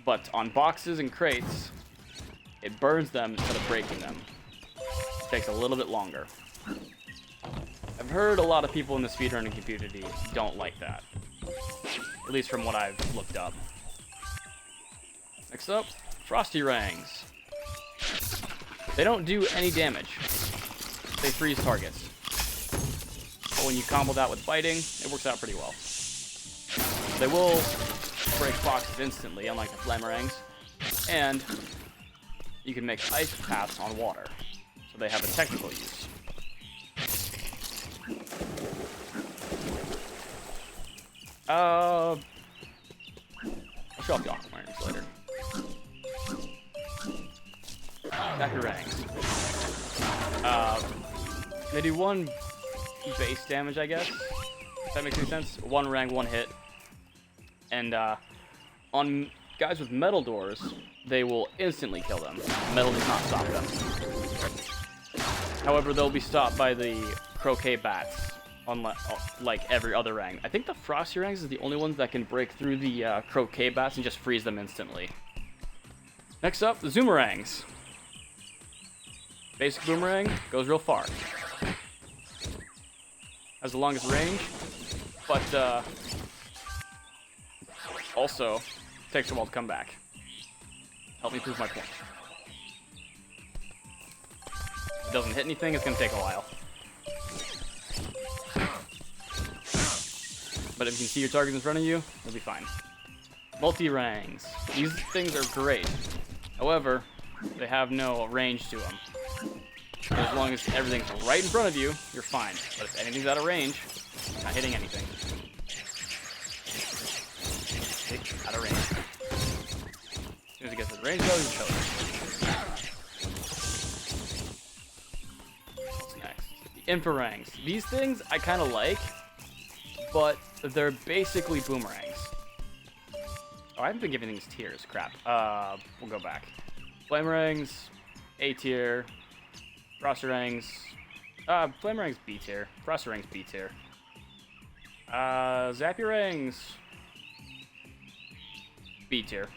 [SPEAKER 1] But on boxes and crates, it burns them instead of breaking them. It takes a little bit longer. I've heard a lot of people in the speedrunning community don't like that. At least from what I've looked up. Next up, Frosty Rangs. They don't do any damage. They freeze targets. But when you combo that with biting, it works out pretty well. They will break boxes instantly, unlike the Flamerangs. And you can make ice paths on water. So they have a technical use. I'll show off the Aquamarines later. Attack your rangs. They do one base damage, I guess. If that makes any sense. One rang, one hit. And on guys with metal doors, they will instantly kill them. Metal does not stop them. However, they'll be stopped by the croquet bats, like every other rang. I think the Frosty Rangs is the only ones that can break through the croquet bats and just freeze them instantly. Next up, the Zoomerangs. Basic boomerang goes real far. Has the longest range, but also takes a while to come back. Help me prove my point. If it doesn't hit anything, it's going to take a while. But if you can see your target in front of you, you'll be fine. Multi-rangs. These things are great. However, they have no range to them. As long as everything's right in front of you, you're fine. But if anything's out of range, not hitting anything. Out of range. As soon as it gets to the range, though, you kill it. What's next? The Inferangs. These things I kind of like, but they're basically boomerangs. Oh, I haven't been giving these tiers. Crap. We'll go back. Flamerangs, A tier. Frostyrangs. Flamerangs, B tier. Frostyrangs, B tier. Zappyrangs, B tier.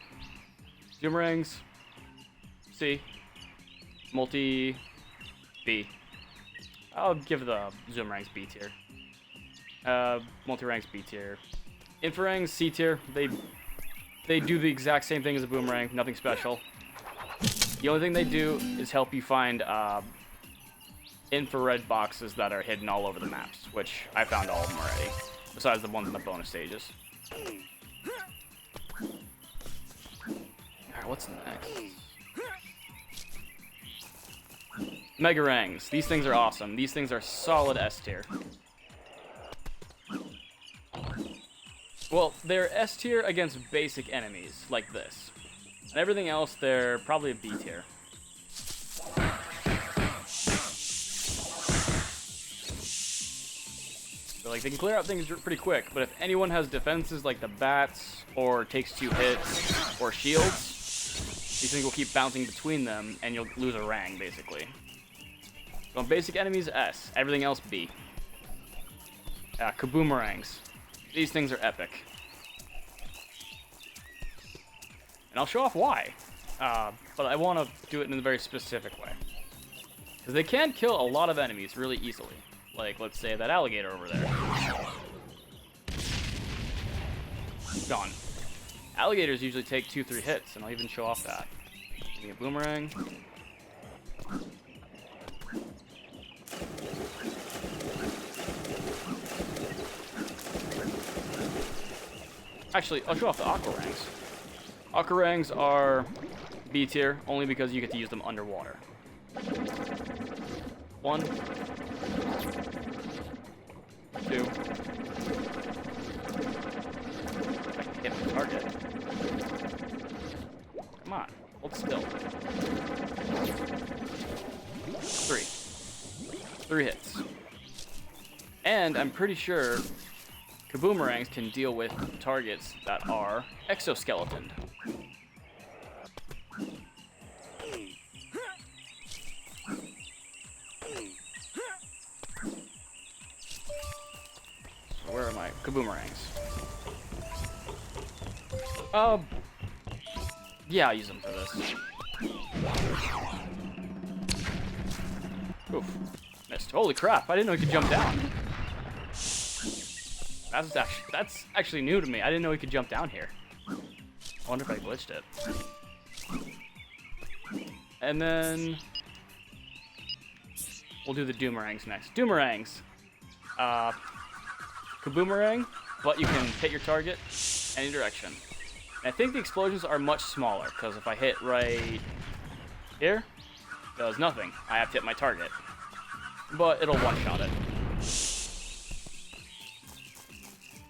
[SPEAKER 1] Zoomerangs, C. Multi, B. I'll give the Zoomerangs B tier. Multi-rangs B tier. Inferangs C tier. They do the exact same thing as a boomerang, nothing special. The only thing they do is help you find infrared boxes that are hidden all over the maps, which I found all of them already, besides the ones in the bonus stages. Alright, what's next? Megarangs. These things are awesome. These things are solid S tier. Well, they're S tier against basic enemies, like this. And everything else, they're probably a B tier. So, like, they can clear out things pretty quick, but if anyone has defenses like the bats, or takes 2 hits, or shields, these things will keep bouncing between them, and you'll lose a rang, basically. So, on basic enemies, S. Everything else, B. Kaboomerangs. These things are epic. And I'll show off why. But I want to do it in a very specific way. Because they can kill a lot of enemies really easily. Like, let's say that alligator over there. Gone. Alligators usually take 2-3 hits, and I'll even show off that. Give me a boomerang. Actually, I'll show off the Aquarangs. Aquarangs are B tier, only because you get to use them underwater. 1, 2. I can hit the target. Come on, Hold still. 3. 3 hits. And I'm pretty sure kaboomerangs can deal with targets that are exoskeletoned. So where are my kaboomerangs? Yeah, I'll use them for this. Oof. Missed. Holy crap, I didn't know he could jump down. That's actually new to me. I didn't know he could jump down here. I wonder if I glitched it. And then we'll do the doomerangs next. Doomerangs. Kaboomerang, but you can hit your target any direction. And I think the explosions are much smaller, because if I hit right here, it does nothing. I have to hit my target. But it'll one-shot it.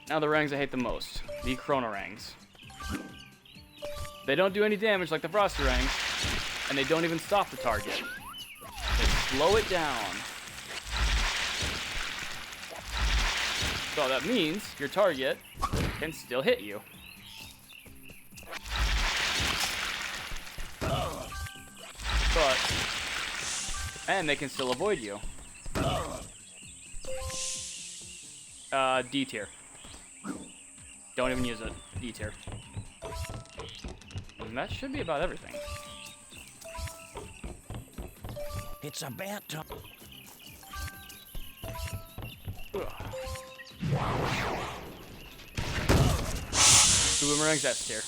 [SPEAKER 1] Now the rangs I hate the most. The chronorangs. They don't do any damage like the frosty rangs, and they don't even stop the target. They slow it down. So that means your target can still hit you. And they can still avoid you. D tier. Don't even use it. D tier. And that should be about everything.
[SPEAKER 2] It's about time.
[SPEAKER 1] Boomerang's S tier.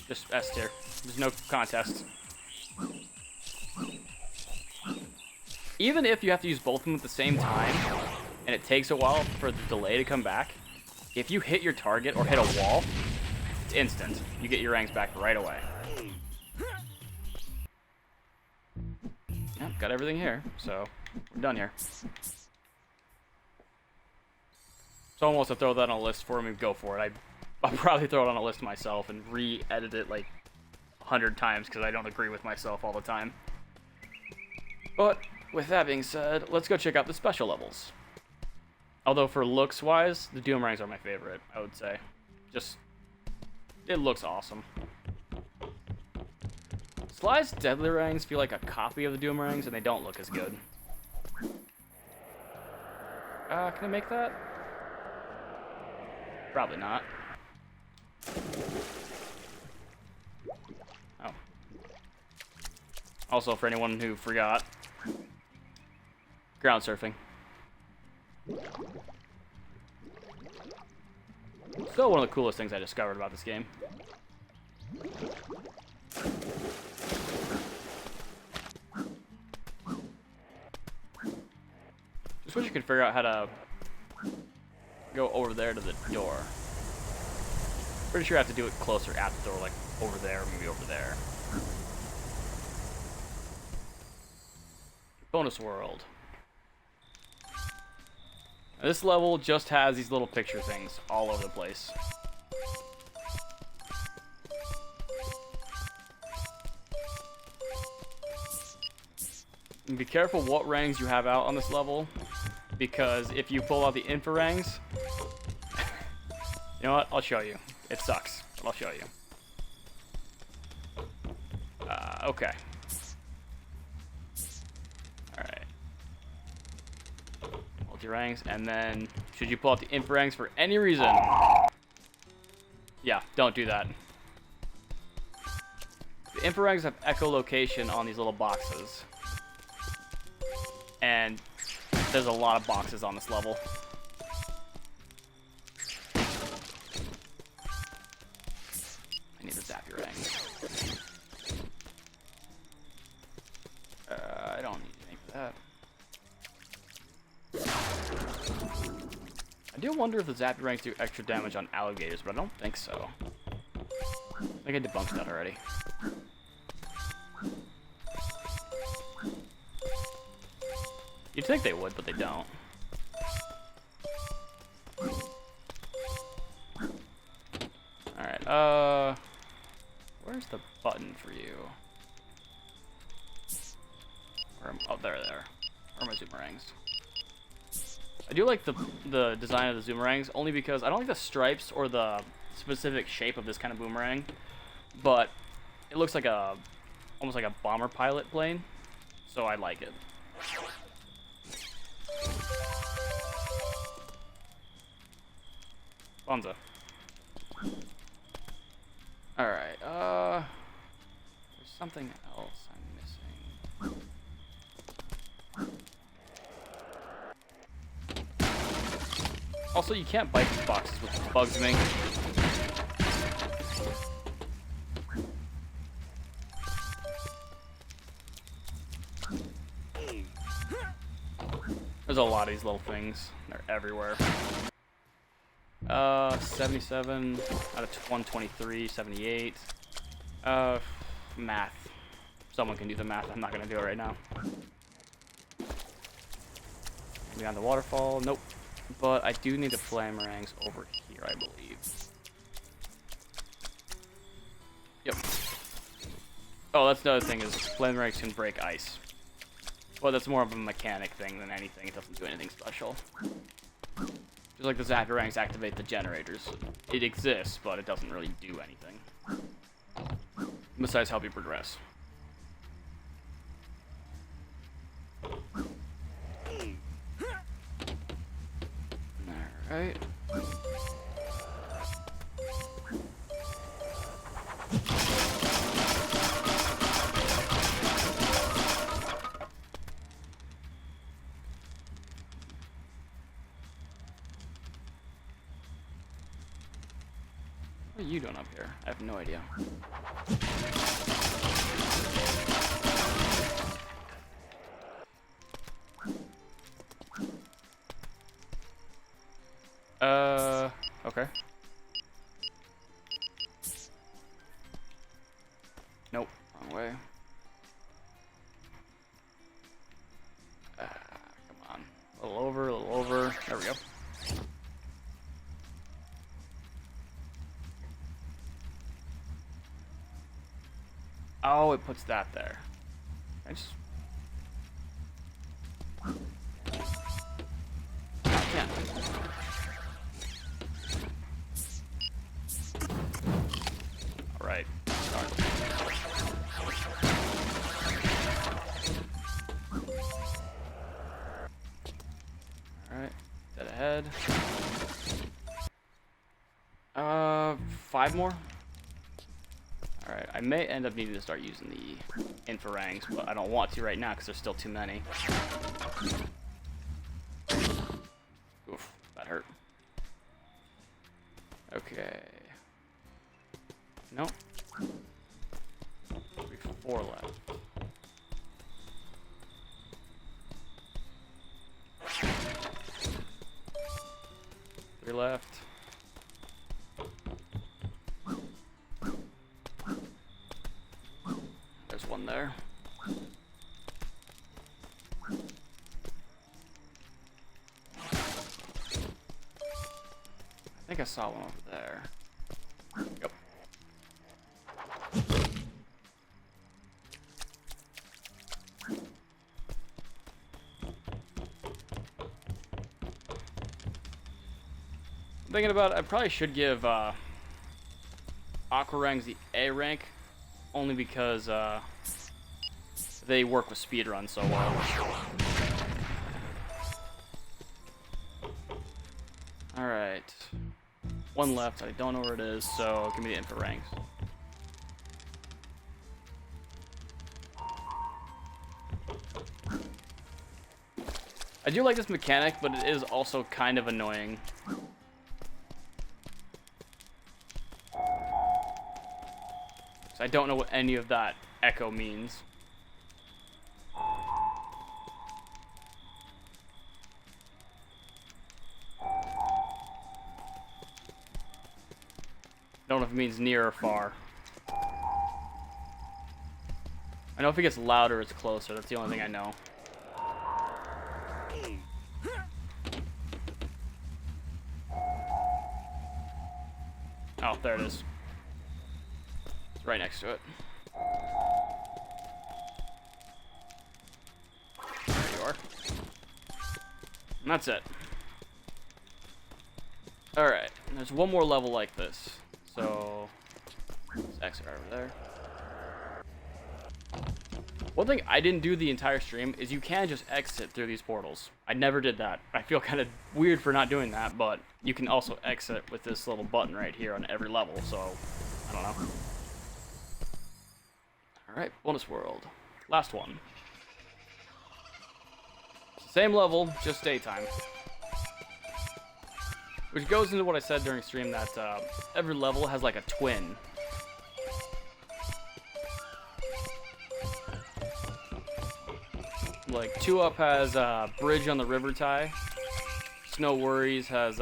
[SPEAKER 1] Just S tier. There's no contest. Even if you have to use both of them at the same time, and it takes a while for the delay to come back, if you hit your target or hit a wall, it's instant. You get your ranks back right away. Yep, got everything here, so we're done here. Someone wants to throw that on a list for me, go for it. I'll probably throw it on a list myself and re-edit it like 100 times because I don't agree with myself all the time. But with that being said, let's go check out the special levels. Although for looks-wise, the Doomerangs are my favorite, I would say. Just, it looks awesome. Sly's Deadly Rangs feel like a copy of the Doomerangs, and they don't look as good. Can I make that? Probably not. Oh. Also, for anyone who forgot, ground surfing. Still one of the coolest things I discovered about this game. Just wish you could figure out how to go over there to the door. Pretty sure I have to do it closer at the door, like over there, maybe over there. Bonus world. Now, this level just has these little picture things all over the place. And be careful what rangs you have out on this level, because if you pull out the infra rangs, you know what? I'll show you. It sucks, but I'll show you. Okay. Alright. Hold your ranks, and then should you pull out the infra ranks for any reason, yeah, don't do that. The infra ranks have echolocation on these little boxes. And there's a lot of boxes on this level. I need to zap your ring. I don't need anything for that. I do wonder if the zappy ranks do extra damage on alligators, but I don't think so. I think I debunked that already. You'd think they would, but they don't. Alright, where's the button for you? Oh, there. Where are my zoomerangs? I do like the design of the zoomerangs, only because I don't like the stripes or the specific shape of this kind of boomerang, but it looks like almost like a bomber pilot plane, so I like it. Bonza. Alright, there's something else I'm missing. Also, you can't bite these boxes, which bugs me. There's a lot of these little things. They're everywhere. 77 out of 123, 78. Math. Someone can do the math. I'm not gonna do it right now. Beyond the waterfall. Nope. But I do need the flamerangs over here, I believe. Yep. Oh, that's the other thing is flamerangs can break ice. Well, that's more of a mechanic thing than anything. It doesn't do anything special. Just like the Zacharangs activate the generators. It exists, but it doesn't really do anything. Besides help you progress. Alright. What are you doing up here? I have no idea. Okay. Nope, wrong way. Come on. A little over. There we go. Oh, it puts that there. I just... I can't. Alright. Alright. Dead ahead. 5 more? Alright, I may end up needing to start using the infarangs, but I don't want to right now because there's still too many. Oof, that hurt. Okay. Nope. 4 left. 3 left. There's one there. I think I saw one over there. Yep. Thinking about it, I probably should give Aquarangs the A rank, only because they work with speedrun so well. Alright. 1 left, I don't know where it is, so give me the infarangs. I do like this mechanic, but it is also kind of annoying. I don't know what any of that echo means. Don't know if it means near or far. I know if it gets louder, it's closer. That's the only thing I know. Oh, there it is. It's right next to it. There you are. And that's it. Alright, there's one more level like this. So, let's exit right over there. One thing I didn't do the entire stream is you can just exit through these portals. I never did that. I feel kind of weird for not doing that, but you can also exit with this little button right here on every level, so I don't know. Alright, bonus world. Last one. Same level, just daytime. Which goes into what I said during stream that every level has like a twin. Like 2 Up has Bridge on the River Tie. Snow Worries has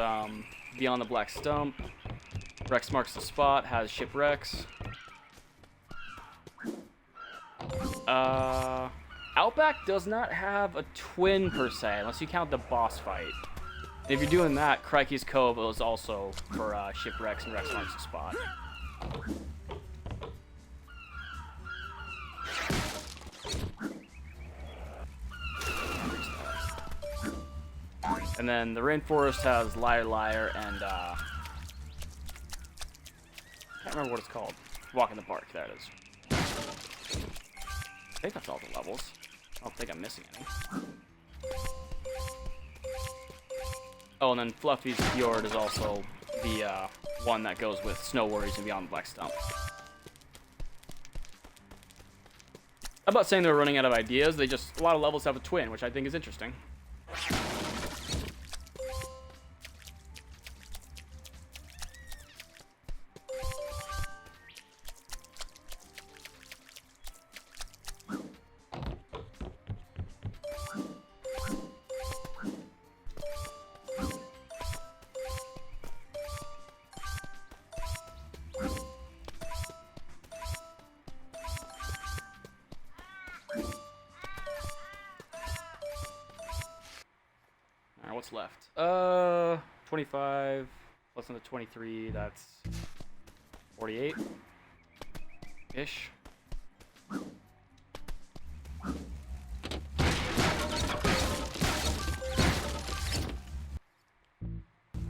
[SPEAKER 1] Beyond the Black Stump. Rex Marks the Spot has Shipwrecks. Outback does not have a twin per se, unless you count the boss fight. And if you're doing that, Crikey's Cove is also for Shipwrecks and Rex Marks the Spot. And then the Rainforest has Liar Liar and I can't remember what it's called. Walk in the Park, there it is. I think that's all the levels. I don't think I'm missing any. Oh, and then Fluffy's Fjord is also the one that goes with Snow Worries and Beyond the Black Stump. I'm not saying they're running out of ideas, they just, a lot of levels have a twin, which I think is interesting. What's left? 25 plus another 23, that's 48-ish.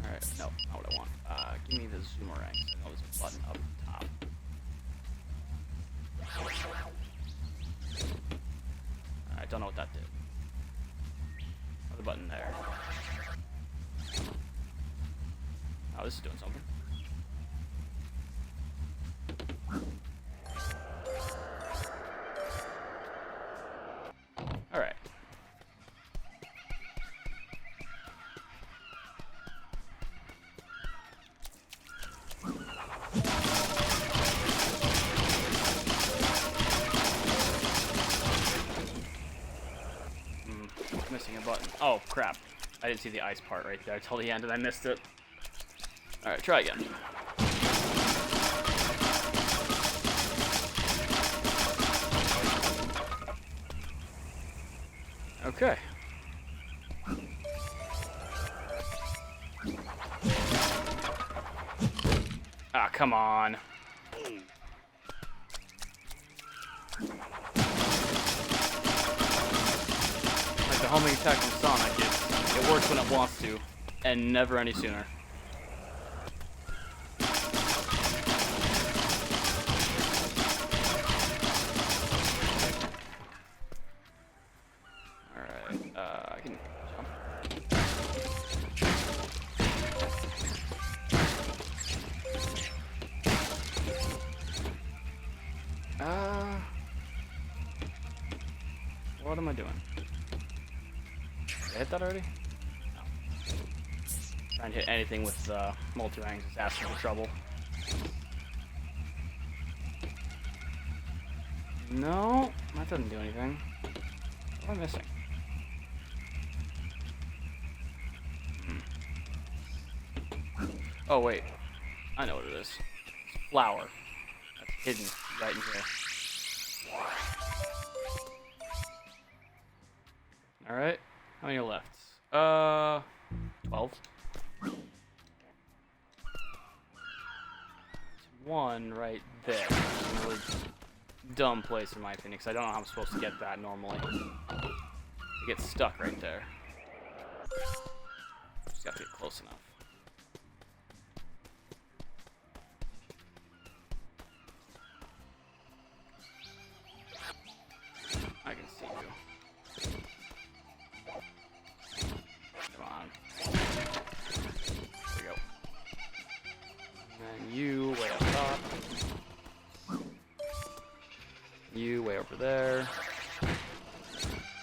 [SPEAKER 1] Alright, no, not what I want. Give me the zoomerang. I know there's a button up top. I don't know what that did. Another button there. Oh, this is doing something. Alright. Missing a button. Oh, crap. I didn't see the ice part right there till the end and I missed it. Alright, try again. Okay. Ah, come on. Like the homing attack from Sonic, it works when it wants to, and never any sooner. I can jump. What am I doing? Did I hit that already? No. Trying to hit anything with multi-rangs is asking for trouble. No, that doesn't do anything. What am I missing? Oh wait, I know what it is. It's flour. That's hidden right in here. Alright, how many are left? 12. one right there. It's a really dumb place in my opinion, because I don't know how I'm supposed to get that normally. I get stuck right there. Just got to get close enough. I can see you. Come on. There we go. And then you way up top. You way over there.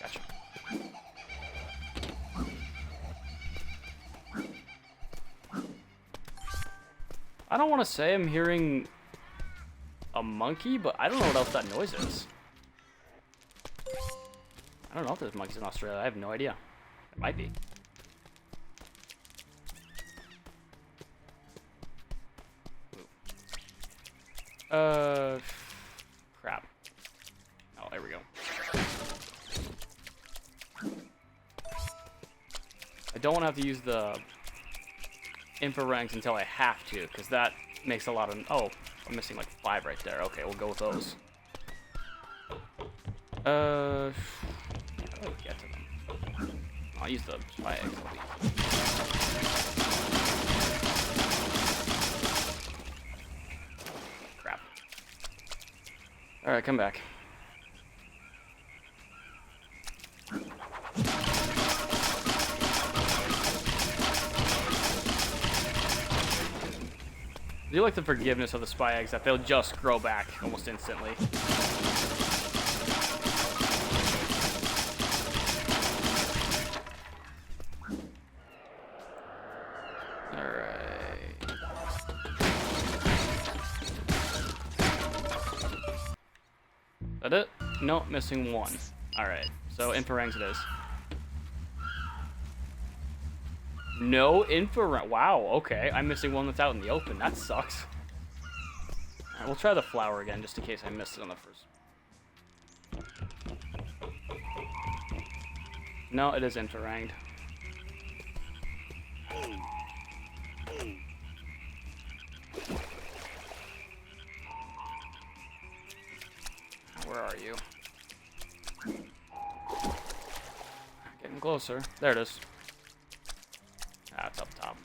[SPEAKER 1] Gotcha. I don't want to say I'm hearing a monkey, but I don't know what else that noise is. I don't know if there's monkeys in Australia. I have no idea. There might be. Crap. Oh, there we go. I don't want to have to use the infra ranks until I have to, because that makes a lot of... Oh, I'm missing like 5 right there. Okay, we'll go with those. How do I get to them? I'll use the spy eggs. Crap. Alright, come back. I do like the forgiveness of the spy eggs, that they'll just grow back almost instantly. That it? No, missing 1. Alright, so infraranks it is. No infrarank. Wow, okay. I'm missing 1 that's out in the open. That sucks. Alright, we'll try the flower again, just in case I missed it on the first. No, it is infrared. Where are you? Getting closer. There it is. Ah, it's up top.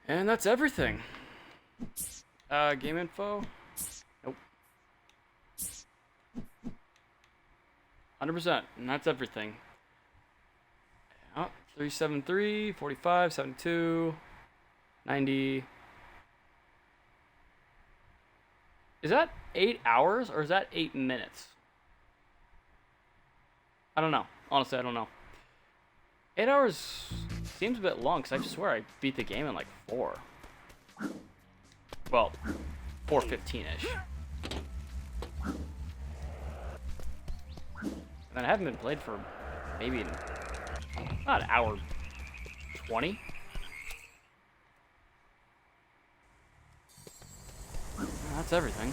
[SPEAKER 1] And that's everything. Game info? Nope. 100%, and that's everything. Oh, 373, 45, 72, 90. Is that 8 hours or is that 8 minutes? I don't know. Honestly, I don't know. 8 hours seems a bit long, because I swear I beat the game in like 4. Well, 4:15-ish. And I haven't been played for maybe not an hour 20. That's everything.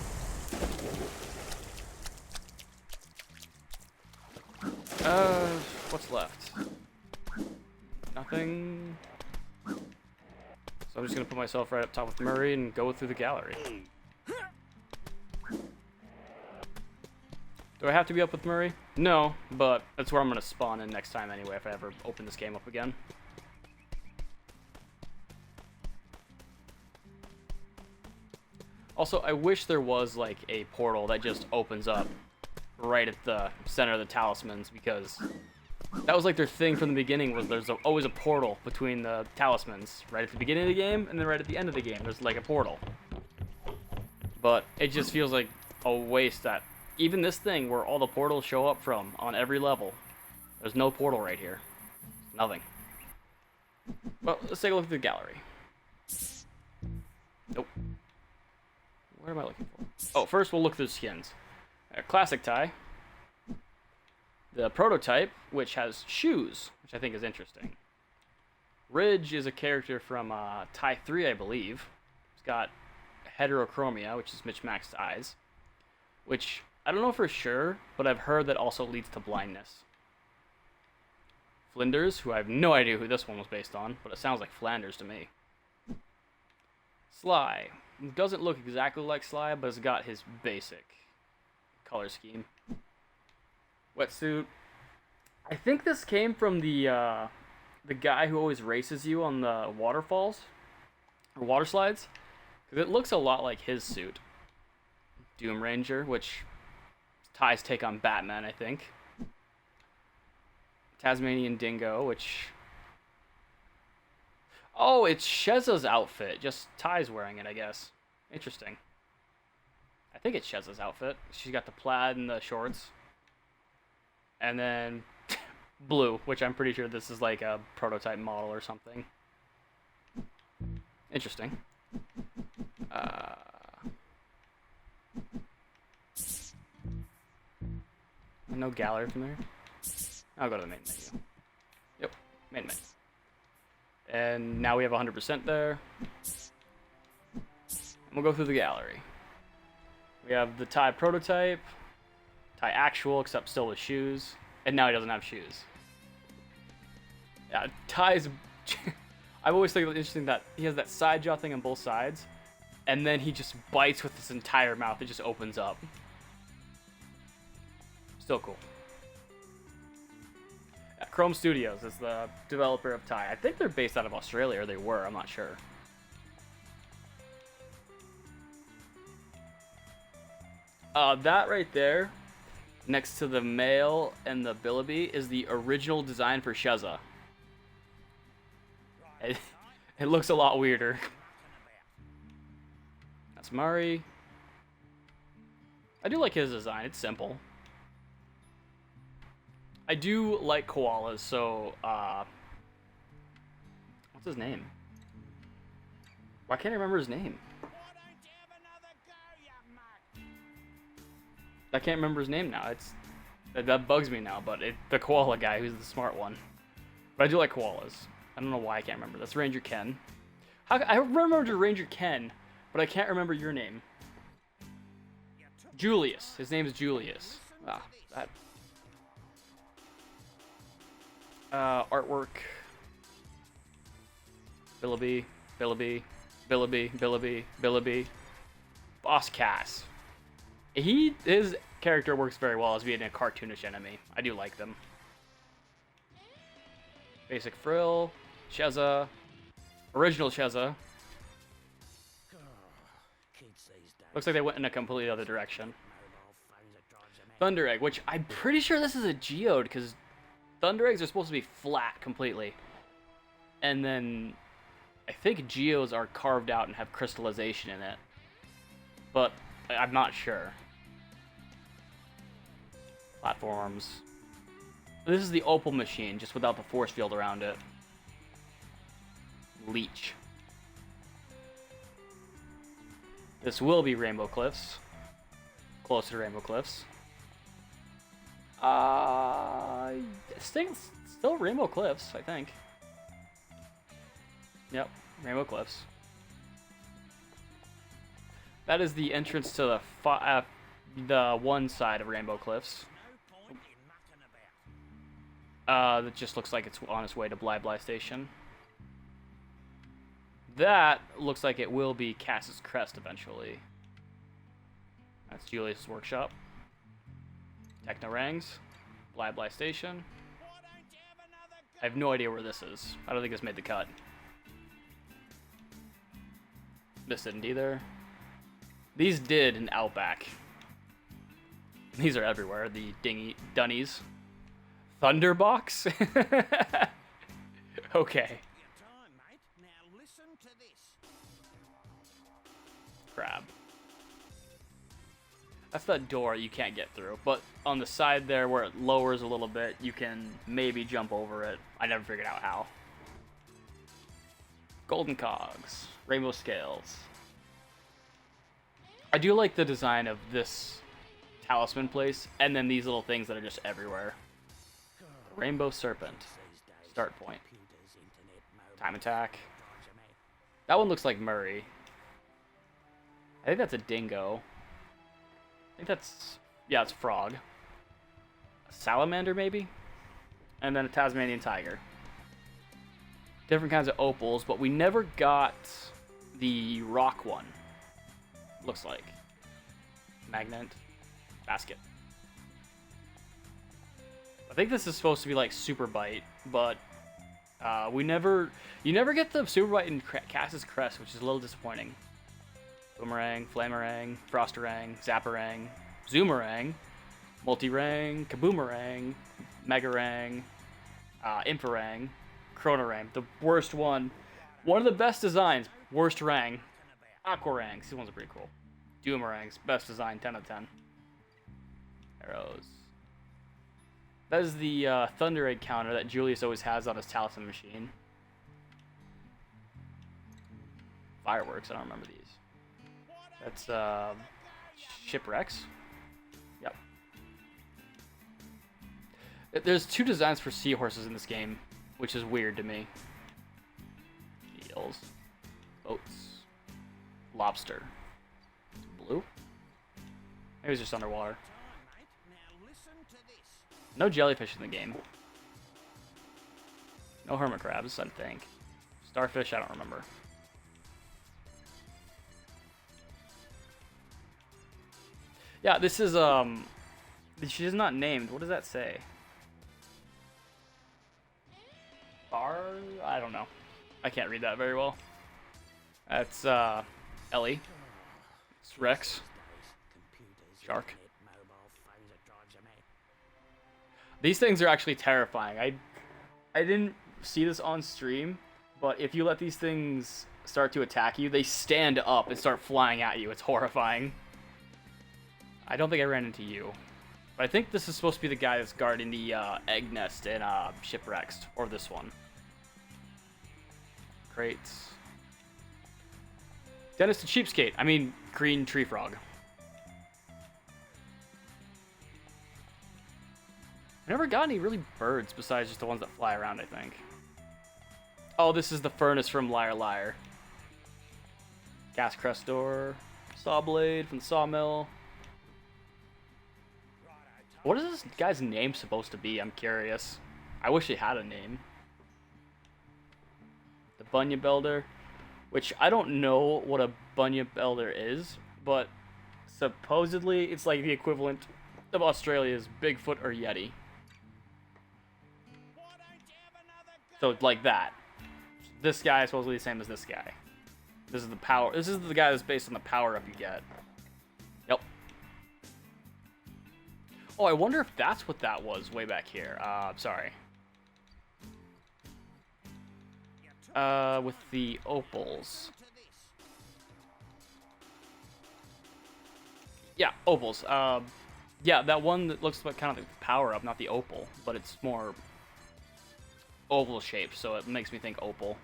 [SPEAKER 1] What's left? Nothing. So I'm just gonna put myself right up top with Murray and go through the gallery. Do I have to be up with Murray? No, but that's where I'm gonna spawn in next time anyway if I ever open this game up again. Also, I wish there was like a portal that just opens up right at the center of the talismans, because that was like their thing from the beginning, was there's always a portal between the talismans. Right at the beginning of the game, and then right at the end of the game, there's like a portal. But it just feels like a waste that even this thing where all the portals show up from on every level, there's no portal right here. Nothing. Well, let's take a look at the gallery. Nope. What am I looking for? Oh, first we'll look through the skins. Classic tie. The prototype, which has shoes, which I think is interesting. Ridge is a character from Tie 3, I believe. It's got heterochromia, which is mismatched eyes, which I don't know for sure, but I've heard that also leads to blindness. Flinders, who I have no idea who this one was based on, but it sounds like Flanders to me. Sly. Doesn't look exactly like Sly, but has got his basic color scheme. Wetsuit. I think this came from the guy who always races you on the waterfalls or water slides, because it looks a lot like his suit. Doom Ranger, which Ty's take on Batman, I think. Tasmanian Dingo, which... Oh, it's Sheza's outfit. Just Ty's wearing it, I guess. Interesting. I think it's Sheza's outfit. She's got the plaid and the shorts. And then Blue, which I'm pretty sure this is like a prototype model or something. Interesting. No gallery from there. I'll go to the main menu. Yep, main menu. And now we have 100% there. And we'll go through the gallery. We have the Ty prototype, Ty actual, except still with shoes, and now he doesn't have shoes. Yeah, Ty's... I've always think it's interesting that he has that side jaw thing on both sides, and then he just bites with his entire mouth. It just opens up. Still cool. Yeah, Chrome Studios is the developer of Ty. I think they're based out of Australia, or they were, I'm not sure. That right there, next to the male and the Billuby, is the original design for Sheza. It looks a lot weirder. That's Mari. I do like his design, it's simple. I do like koalas, so, what's his name? Why can't I remember his name? I can't remember his name now. That bugs me now, but the koala guy who's the smart one. But I do like koalas. I don't know why I can't remember. That's Ranger Ken. I remember Ranger Ken, but I can't remember your name. Julius. His name is Julius. Ah, that. Artwork. Billuby, Billuby, Billuby, Billuby, Billuby. Boss Cass. His character works very well as being a cartoonish enemy. I do like them. Basic Frill, Sheza, original Sheza. Looks like they went in a completely other direction. Thunder Egg, which I'm pretty sure this is a geode, because Thunder Eggs are supposed to be flat completely. And then I think geodes are carved out and have crystallization in it. But I'm not sure. Platforms. This is the Opal machine, just without the force field around it. Leech. This will be Rainbow Cliffs. Closer to Rainbow Cliffs. Still Rainbow Cliffs, I think. Yep, Rainbow Cliffs. That is the entrance to the one side of Rainbow Cliffs. That just looks like it's on its way to Bly Bly Station. That looks like it will be Cass's Crest eventually. That's Julius' workshop. Techno Rangs, Bly Bly Station. I have no idea where this is. I don't think this made the cut. This didn't either. These did in Outback. These are everywhere. The Dunnies. Thunderbox? Okay. Crab. That's that door you can't get through, but on the side there where it lowers a little bit, you can maybe jump over it. I never figured out how. Golden Cogs. Rainbow Scales. I do like the design of this talisman place, and then these little things that are just everywhere. Rainbow Serpent. Start point. Time attack. That one looks like Murray. I think that's a dingo. I think that's... yeah, it's a frog. A salamander, maybe? And then a Tasmanian tiger. Different kinds of opals, but we never got the rock one. Looks like. Magnet. Basket. I think this is supposed to be like Super Bite, but you never get the Super Bite in Cass's Crest, which is a little disappointing. Boomerang, Flamerang, Frostarang, Zapparang, Zoomerang, Multirang, Kaboomerang, Megarang, Imparang, Chronorang, the worst one. One of the best designs, worst Rang. Aquarangs, these ones are pretty cool. Doomerangs, best design, 10 out of 10. Arrows. That is the Thunder Egg counter that Julius always has on his talisman machine. Fireworks, I don't remember these. That's Shipwrecks. Yep. There's two designs for seahorses in this game, which is weird to me. Eels. Boats. Lobster. Blue? Maybe it's just underwater. No jellyfish in the game. No hermit crabs, I think. Starfish, I don't remember. Yeah, this is, she is not named. What does that say? Bar? I don't know. I can't read that very well. That's, Ellie. It's Rex. Shark. These things are actually terrifying. I didn't see this on stream, but if you let these things start to attack you, they stand up and start flying at you. It's horrifying. I don't think I ran into you. But I think this is supposed to be the guy that's guarding the egg nest in Shipwrecks, or this one. Crates. Dennis the Cheapskate. I mean, Green Tree Frog. I never got any really birds besides just the ones that fly around, I think. Oh, this is the furnace from Liar Liar. Gas Crestor. Saw blade from the sawmill. What is this guy's name supposed to be? I'm curious. I wish he had a name. The Bunyip Elder, which I don't know what a Bunyip Elder is, but supposedly it's like the equivalent of Australia's Bigfoot or Yeti. So like that. This guy is supposedly the same as this guy. This is the power. This is the guy that's based on the power up you get. Yep. Oh, I wonder if that's what that was way back here. Sorry. With the opals. Yeah, opals. Yeah, that one that looks like kind of the power up, not the opal, but it's more oval shape, so it makes me think opal.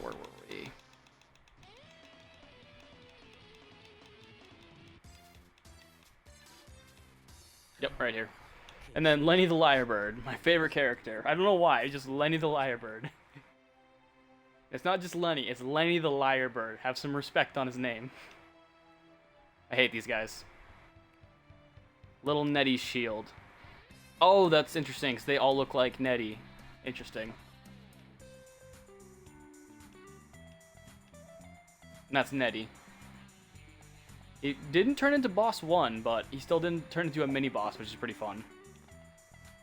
[SPEAKER 1] Where were we? Yep, right here. And then Lenny the Lyrebird, my favorite character. I don't know why, it's just Lenny the Lyrebird. It's not just Lenny, it's Lenny the Lyrebird. Have some respect on his name. I hate these guys. Little Nettie's shield. Oh, that's interesting, because they all look like Nettie. Interesting. And that's Nettie. He didn't turn into boss 1, but he still didn't turn into a mini-boss, which is pretty fun.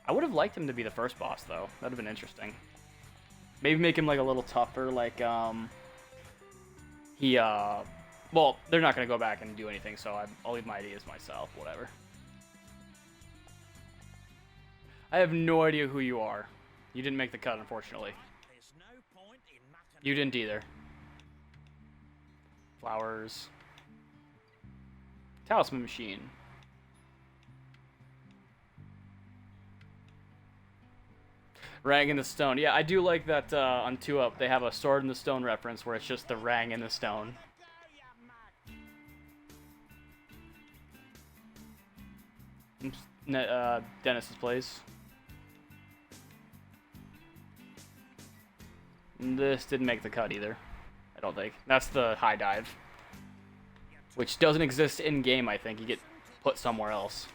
[SPEAKER 1] I would have liked him to be the first boss, though. That would have been interesting. Maybe make him, like, a little tougher, like, well, they're not going to go back and do anything, so I'll leave my ideas myself, whatever. I have no idea who you are. You didn't make the cut, unfortunately. You didn't either. Flowers. Talisman machine. Rang in the stone. Yeah, I do like that on 2-Up they have a sword in the stone reference where it's just the rang in the stone. I'm Dennis's place. This didn't make the cut either, I don't think. That's the high dive, which doesn't exist in game. I think you get put somewhere else.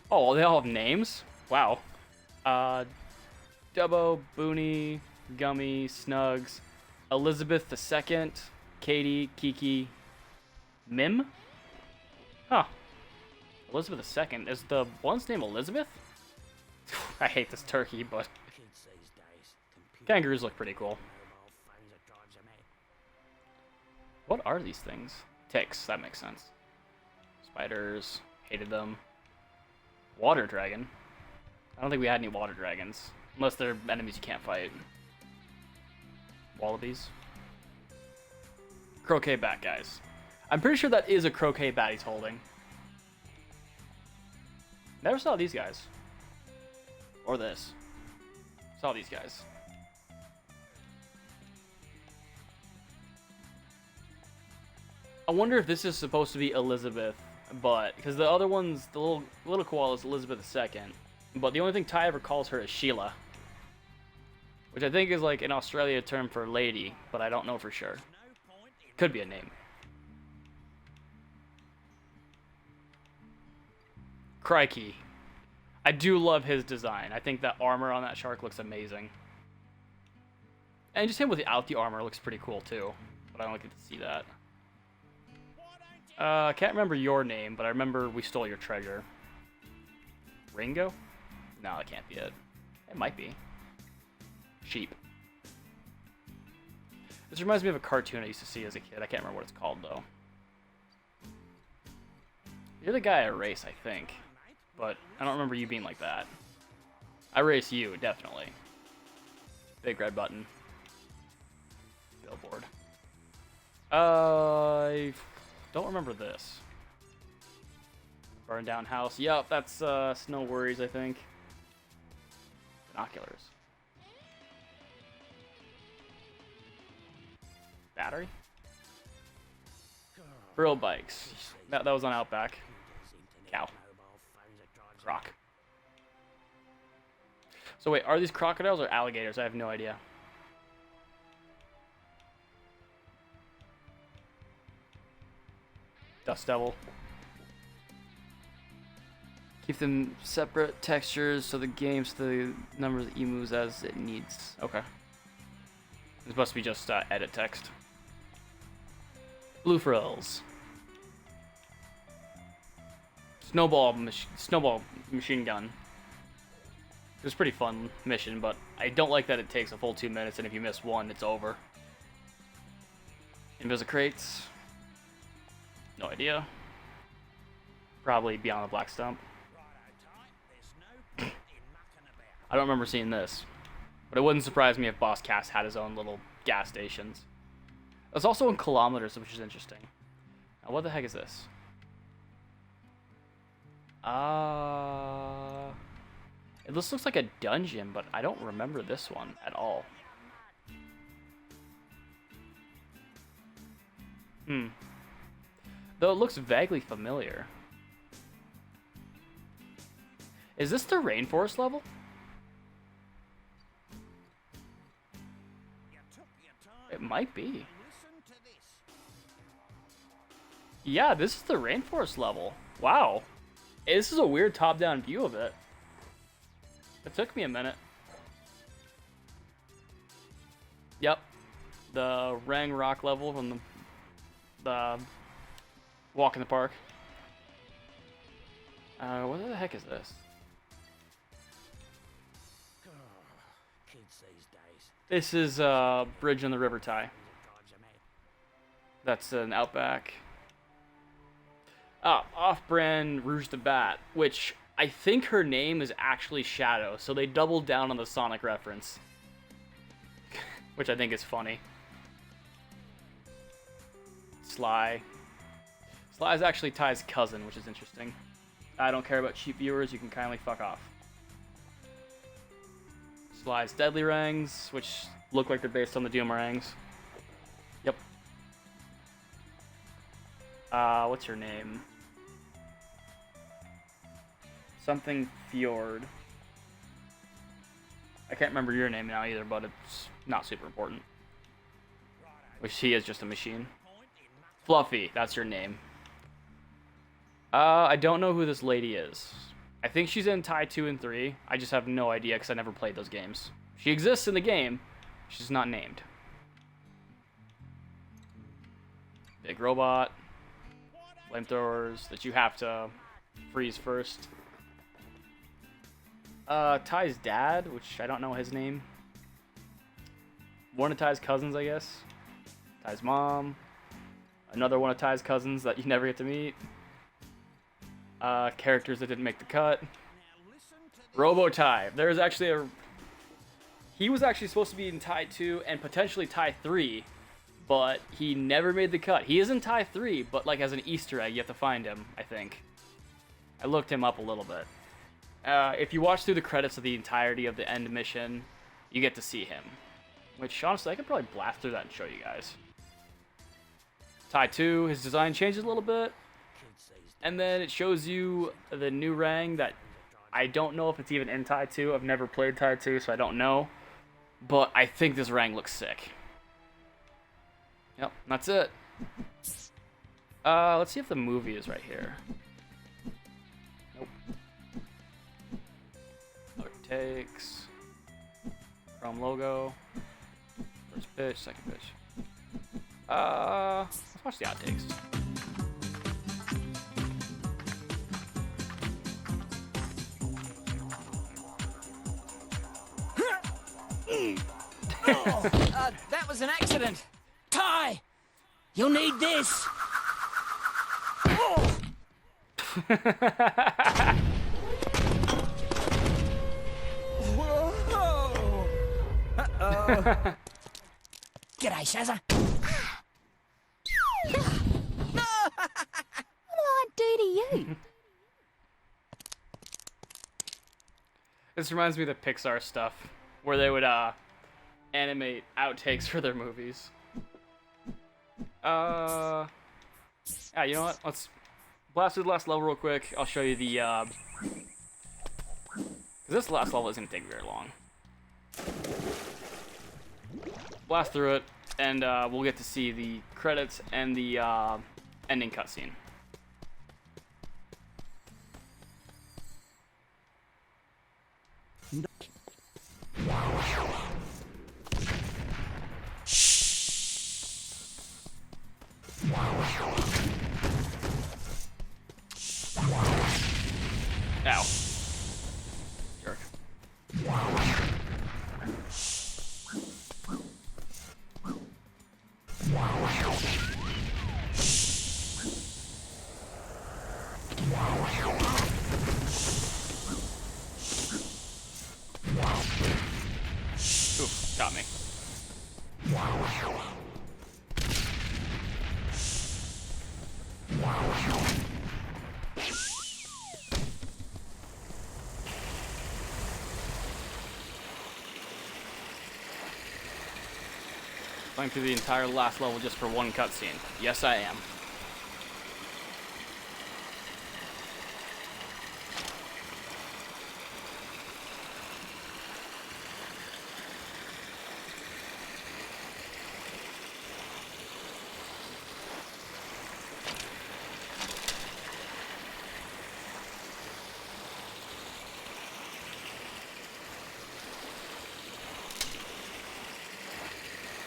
[SPEAKER 1] Oh, they all have names? Wow. Dubbo, Booney, Gummy, Snugs, Elizabeth II, Katie, Kiki, Mim? Huh. Elizabeth II. Is the one's name Elizabeth? I hate this turkey, but kangaroos look pretty cool. What are these things? Ticks, that makes sense. Spiders, hated them. Water dragon. I don't think we had any water dragons. Unless they're enemies you can't fight. Wallabies. Croquet bat, guys. I'm pretty sure that is a croquet bat he's holding. Never saw these guys. Or this. Saw these guys. I wonder if this is supposed to be Elizabeth, but because the other one's the little koala is Elizabeth II, but the only thing Ty ever calls her is Sheila, which I think is like an Australia term for lady, but I don't know for sure. Could be a name. Crikey. I do love his design. I think that armor on that shark looks amazing. And just him without the armor looks pretty cool too, but I don't get to see that. I can't remember your name, but I remember we stole your treasure. Ringo? No, that can't be it. It might be. Sheep. This reminds me of a cartoon I used to see as a kid. I can't remember what it's called, though. You're the guy I race, I think. But I don't remember you being like that. I race you, definitely. Big red button. Billboard. I don't remember this. Burn down house. Yep, that's Snow Worries, I think. Binoculars. Battery? Brill bikes. That was on Outback. Cow. Croc. So wait, are these crocodiles or alligators? I have no idea. Dust Devil. Keep them separate textures so the game's the number of emus as it needs. Okay. This must be just edit text. Blue frills. Snowball machine gun. It was a pretty fun mission, but I don't like that it takes a full 2 minutes, and if you miss one, it's over. Invisible crates. No idea. Probably Beyond the Black Stump. I don't remember seeing this, but it wouldn't surprise me if Boss Cass had his own little gas stations. It's also in kilometers, which is interesting. Now, what the heck is this? This looks like a dungeon, but I don't remember this one at all. Though it looks vaguely familiar. Is this the rainforest level? It might be. Yeah, this is the rainforest level. Wow. This is a weird top-down view of it. It took me a minute. Yep. The Rang Rock level from the Walk in the Park. What the heck is this? This is Bridge on the River Ty. That's an Outback. Off-brand Rouge the Bat, which I think her name is actually Shadow, so they doubled down on the Sonic reference. Which I think is funny. Sly. Sly is actually Ty's cousin, which is interesting. I don't care about cheap viewers, you can kindly fuck off. Sly's Deadly Rangs, which look like they're based on the Doomerangs. Yep. What's your name? Something Fjord. I can't remember your name now either, but it's not super important. Which he is just a machine. Fluffy, that's your name. I don't know who this lady is. I think she's in Tie 2 and 3. I just have no idea because I never played those games. She exists in the game, she's not named. Big robot. Flamethrowers that you have to freeze first. Ty's dad, which I don't know his name. One of Ty's cousins, I guess. Ty's mom. Another one of Ty's cousins that you never get to meet. Characters that didn't make the cut. Robo-Ty. There's actually a... He was actually supposed to be in Tie 2 and potentially Tie 3, but he never made the cut. He is in Tie 3, but like as an Easter egg, you have to find him, I think. I looked him up a little bit. If you watch through the credits of the entirety of the end mission, you get to see him. Which, honestly, I could probably blast through that and show you guys. Tie 2, his design changes a little bit. And then it shows you the new Rang that I don't know if it's even in Tie 2. I've never played Tie 2, so I don't know. But I think this Rang looks sick. Yep, that's it. Let's see if the movie is right here. Nope. Takes. Chrome logo. First pitch, second pitch. Let's watch the outtakes.
[SPEAKER 2] That was an accident. Ty, you'll need this. Whoa! Uh-oh. G'day, Shazza.
[SPEAKER 4] What do I do to you?
[SPEAKER 1] This reminds me of the Pixar stuff, where they would animate outtakes for their movies. Yeah, you know what? Let's blast through the last level real quick. I'll show you the 'cause this last level isn't gonna take very long. Blast through it, and we'll get to see the credits and the ending cutscene. Ow. Jerk. Oof, got me. Going through the entire last level just for one cutscene. Yes, I am.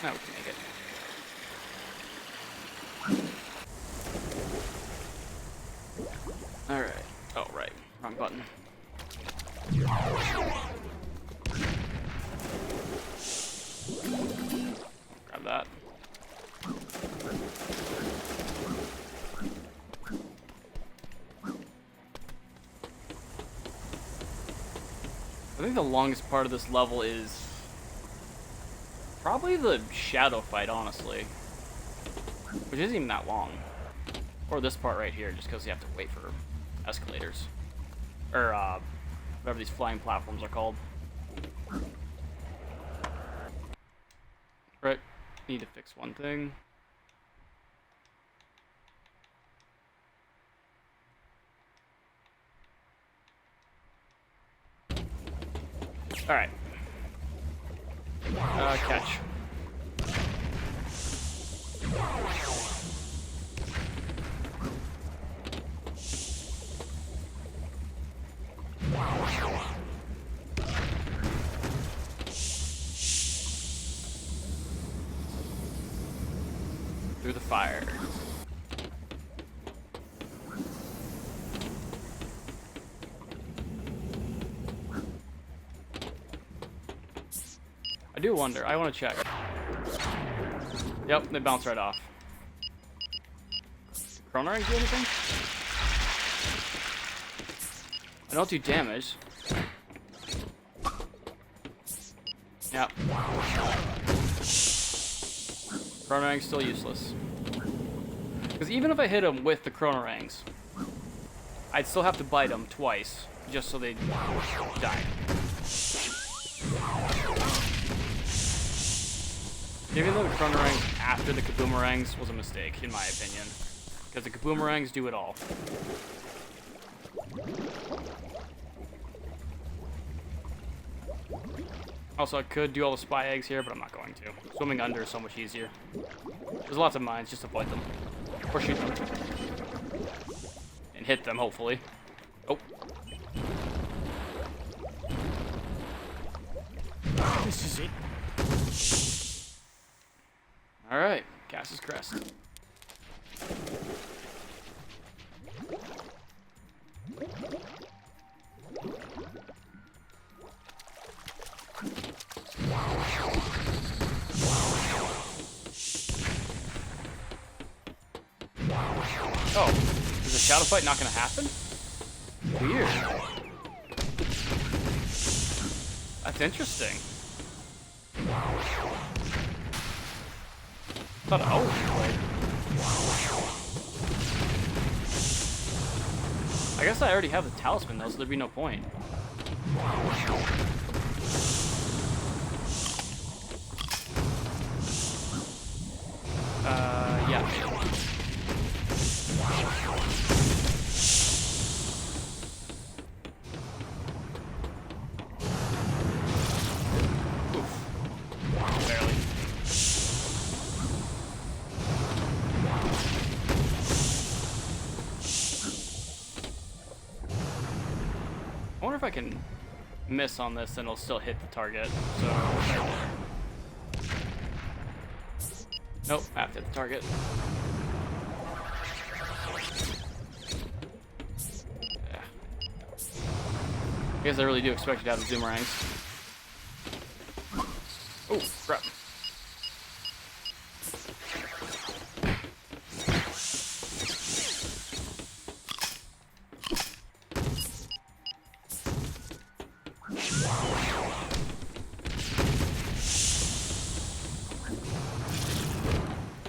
[SPEAKER 1] Now we can make it. Alright. Oh, right. Wrong button. Grab that. I think the longest part of this level is probably the shadow fight, honestly. Which isn't even that long. Or this part right here, just because you have to wait for escalators. Or, whatever these flying platforms are called. Right, need to fix one thing. Alright. Catch. Through the fire. I do wonder. I want to check. Yep, they bounce right off. Chrono Ring do anything? I don't do damage. Yep. Chrono Ring's still useless. Because even if I hit them with the Chrono Rings, I'd still have to bite them twice, just so they die. Giving them the Chrono Rings after the Kaboomerangs was a mistake, in my opinion. Because the Kaboomerangs do it all. Also, I could do all the spy eggs here, but I'm not going to. Swimming under is so much easier. There's lots of mines, just avoid them. Or shoot them. And hit them, hopefully. Oh.
[SPEAKER 2] This is it.
[SPEAKER 1] Alright, Cass's Crest. Oh, is the shadow fight not gonna happen? Weird. That's interesting. Thought I always played. I guess I already have the talisman though, so there'd be no point. Yeah. Barely. I wonder if I can miss on this and it'll still hit the target. So, right there. Nope, I have to hit the target. Yeah. I guess I really do expect you to have the Zoomerangs. Oh, crap.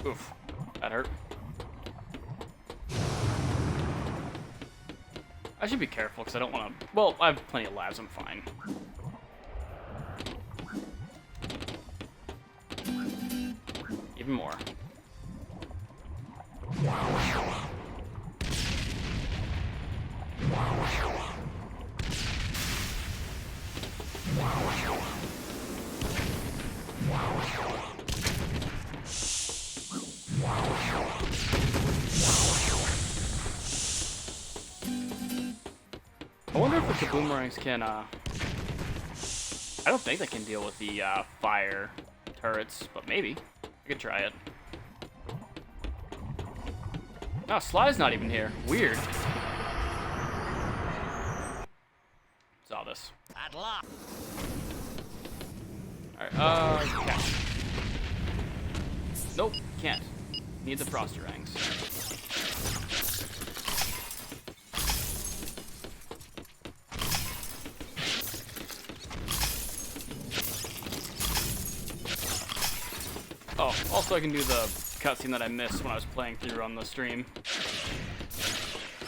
[SPEAKER 1] Oof, that hurt. I should be careful because I don't want to. Well, I have plenty of lives, I'm fine. Even more. I wonder if the Kaboomerangs can, I don't think they can deal with the, fire turrets, but maybe. I could try it. Oh, Sly's not even here. Weird. Saw this.
[SPEAKER 2] At last.
[SPEAKER 1] Alright, catch. Nope, can't. Need the Frosterangs. Oh, also I can do the cutscene that I missed when I was playing through on the stream.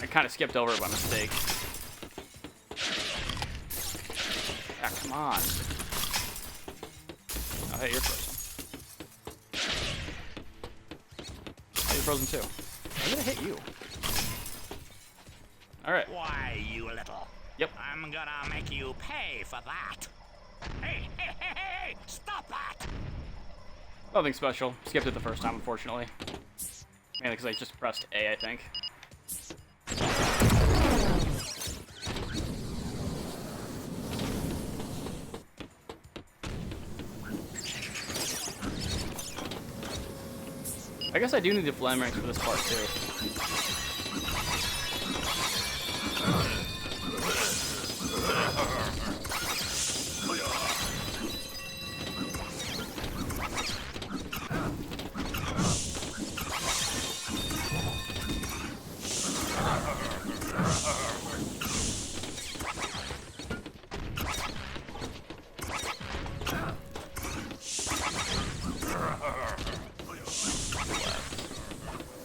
[SPEAKER 1] I kind of skipped over it by mistake. Ah, come on. Oh, hey, you're frozen. Oh, you're frozen too. I'm gonna hit you. Alright.
[SPEAKER 2] Why, you little.
[SPEAKER 1] Yep.
[SPEAKER 2] I'm gonna make you pay for that. Hey, stop that!
[SPEAKER 1] Nothing special. Skipped it the first time, unfortunately. Mainly because I just pressed A, I think. I guess I do need the flame rings for this part, too.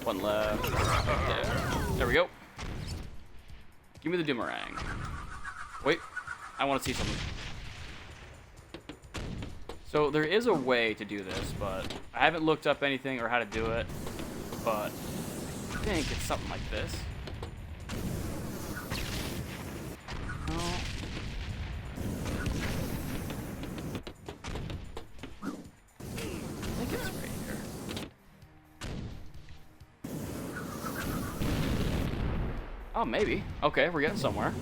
[SPEAKER 1] One left. There we go. Give me the boomerang. Wait, I want to see something. So there is a way to do this, but I haven't looked up anything or how to do it. But I think it's something like this. No. I think it's right here. Oh, maybe. Okay, we're getting somewhere.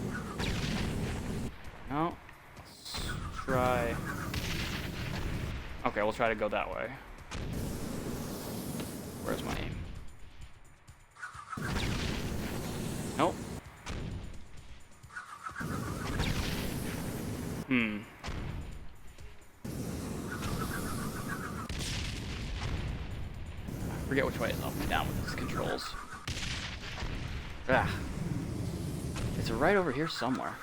[SPEAKER 1] No. Let's try. Okay, we'll try to go that way. Where's my aim? Nope. I forget which way is up and down with these controls. Ah. It's right over here somewhere.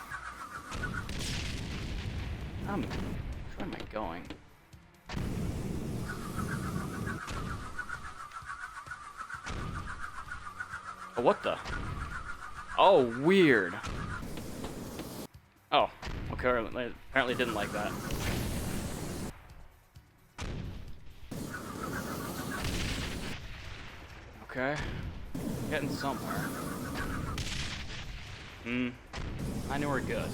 [SPEAKER 1] Where am I going? Oh, what the? Oh, weird. Oh, okay, apparently didn't like that. Okay, getting somewhere. I knew we're good.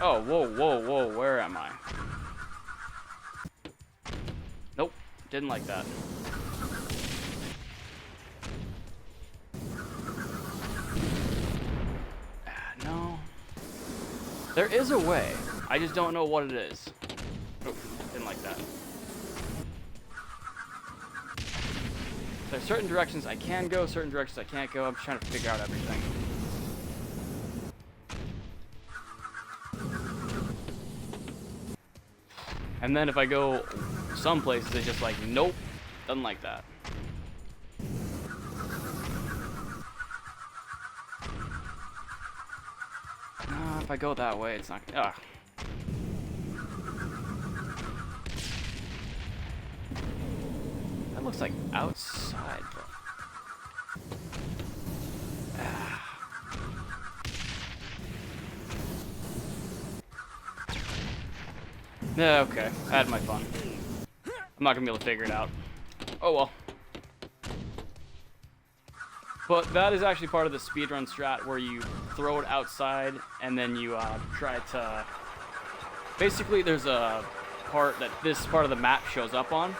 [SPEAKER 1] Oh, whoa, where am I? Nope, didn't like that. No. There is a way. I just don't know what it is. Oh, didn't like that. There's certain directions I can go, certain directions I can't go. I'm just trying to figure out everything. And then if I go some places, it's just like, nope, doesn't like that. If I go that way, it's not. Ugh. That looks like outside, but. Yeah, okay. I had my fun. I'm not gonna be able to figure it out. Oh well. But that is actually part of the speedrun strat where you throw it outside and then you try to... Basically, there's a part that this part of the map shows up on.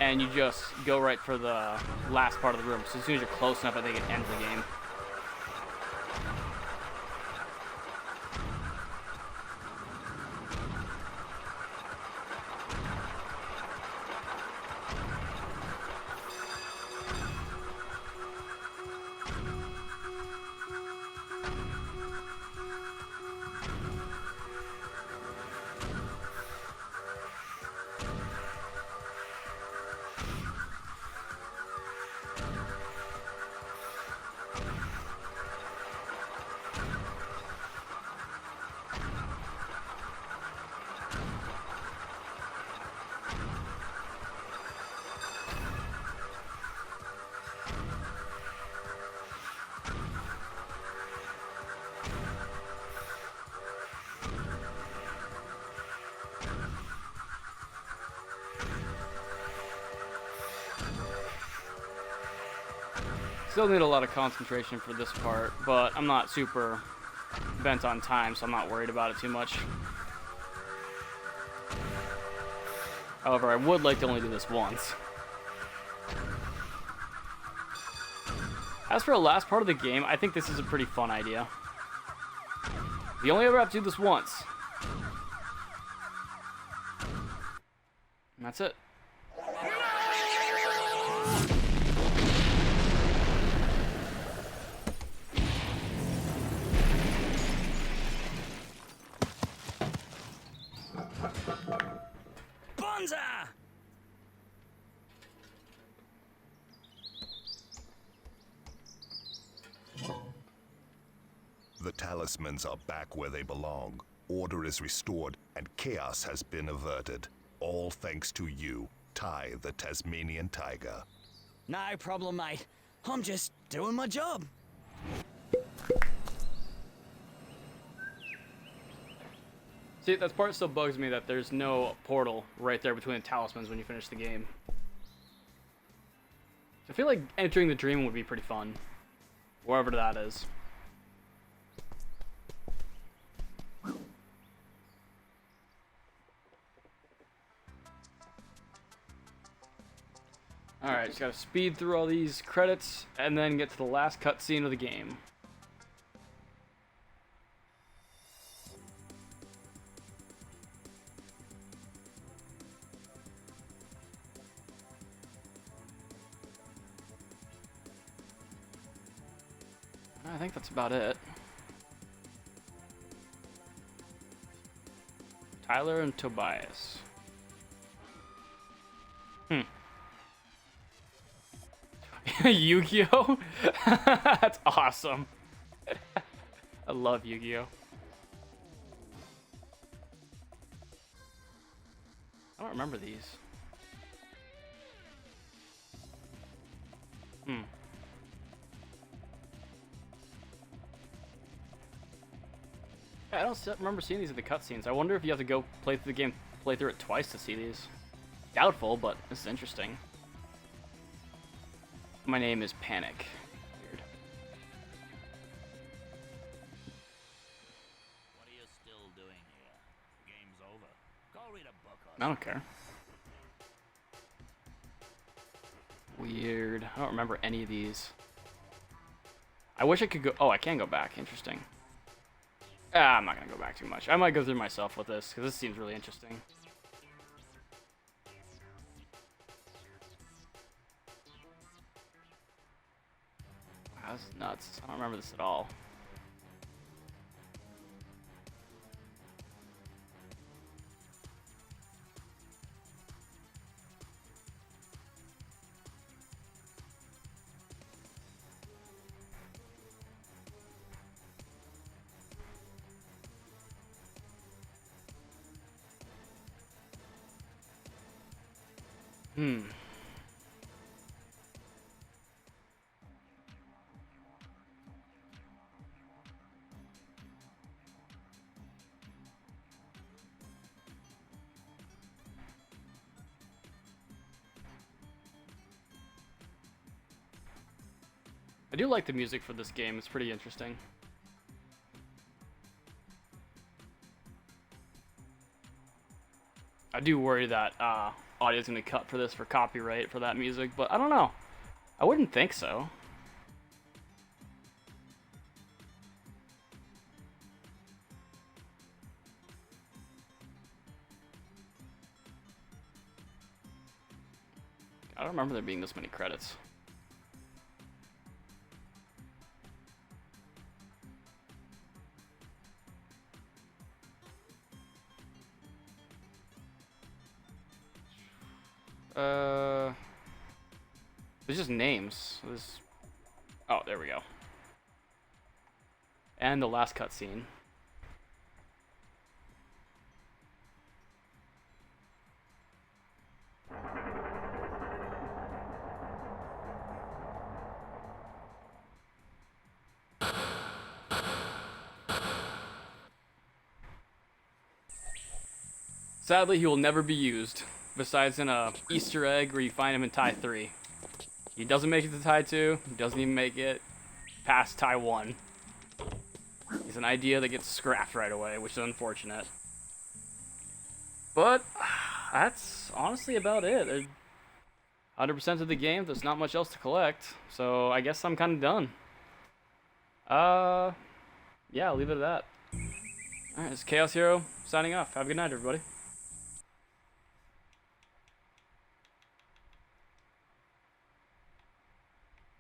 [SPEAKER 1] And you just go right for the last part of the room. So as soon as you're close enough, I think it ends the game. Still need a lot of concentration for this part, but I'm not super bent on time, so I'm not worried about it too much. However, I would like to only do this once. As for the last part of the game, I think this is a pretty fun idea. You only ever have to do this once. And that's it.
[SPEAKER 2] Bonza!
[SPEAKER 6] The talismans are back where they belong. Order is restored, and chaos has been averted. All thanks to you, Ty the Tasmanian tiger.
[SPEAKER 2] No problem, mate. I'm just doing my job.
[SPEAKER 1] See, that part still bugs me that there's no portal right there between the talismans when you finish the game. I feel like entering the dream would be pretty fun. Wherever that is. Alright, just gotta speed through all these credits and then get to the last cutscene of the game. I think that's about it. Tyler and Tobias. Yu-Gi-Oh? That's awesome. I love Yu-Gi-Oh. I don't remember these. I don't remember seeing these in the cutscenes. I wonder if you have to go play through the game, play through it twice to see these. Doubtful, but this is interesting. My name is Panic. Weird.
[SPEAKER 2] What are you still doing here? Game's over. Go read a book or
[SPEAKER 1] I don't care. Weird. I don't remember any of these. I wish I could go. Oh, I can go back. Interesting. I'm not gonna go back too much. I might go through myself with this because this seems really interesting. Wow, this is nuts. I don't remember this at all. I do like the music for this game. It's pretty interesting. I do worry that audio's gonna cut for this for copyright for that music, but I don't know. I wouldn't think so. I don't remember there being this many credits. There's just names. Oh, there we go. And the last cutscene. Sadly, he will never be used, besides in a Easter egg where you find him in Tie 3. He doesn't make it to tie 2. He doesn't even make it past tie 1. He's an idea that gets scrapped right away, which is unfortunate. But that's honestly about it. 100% of the game, there's not much else to collect, so I guess I'm kind of done. Yeah, I'll leave it at that. Alright, it's Chaos Hero signing off. Have a good night, everybody.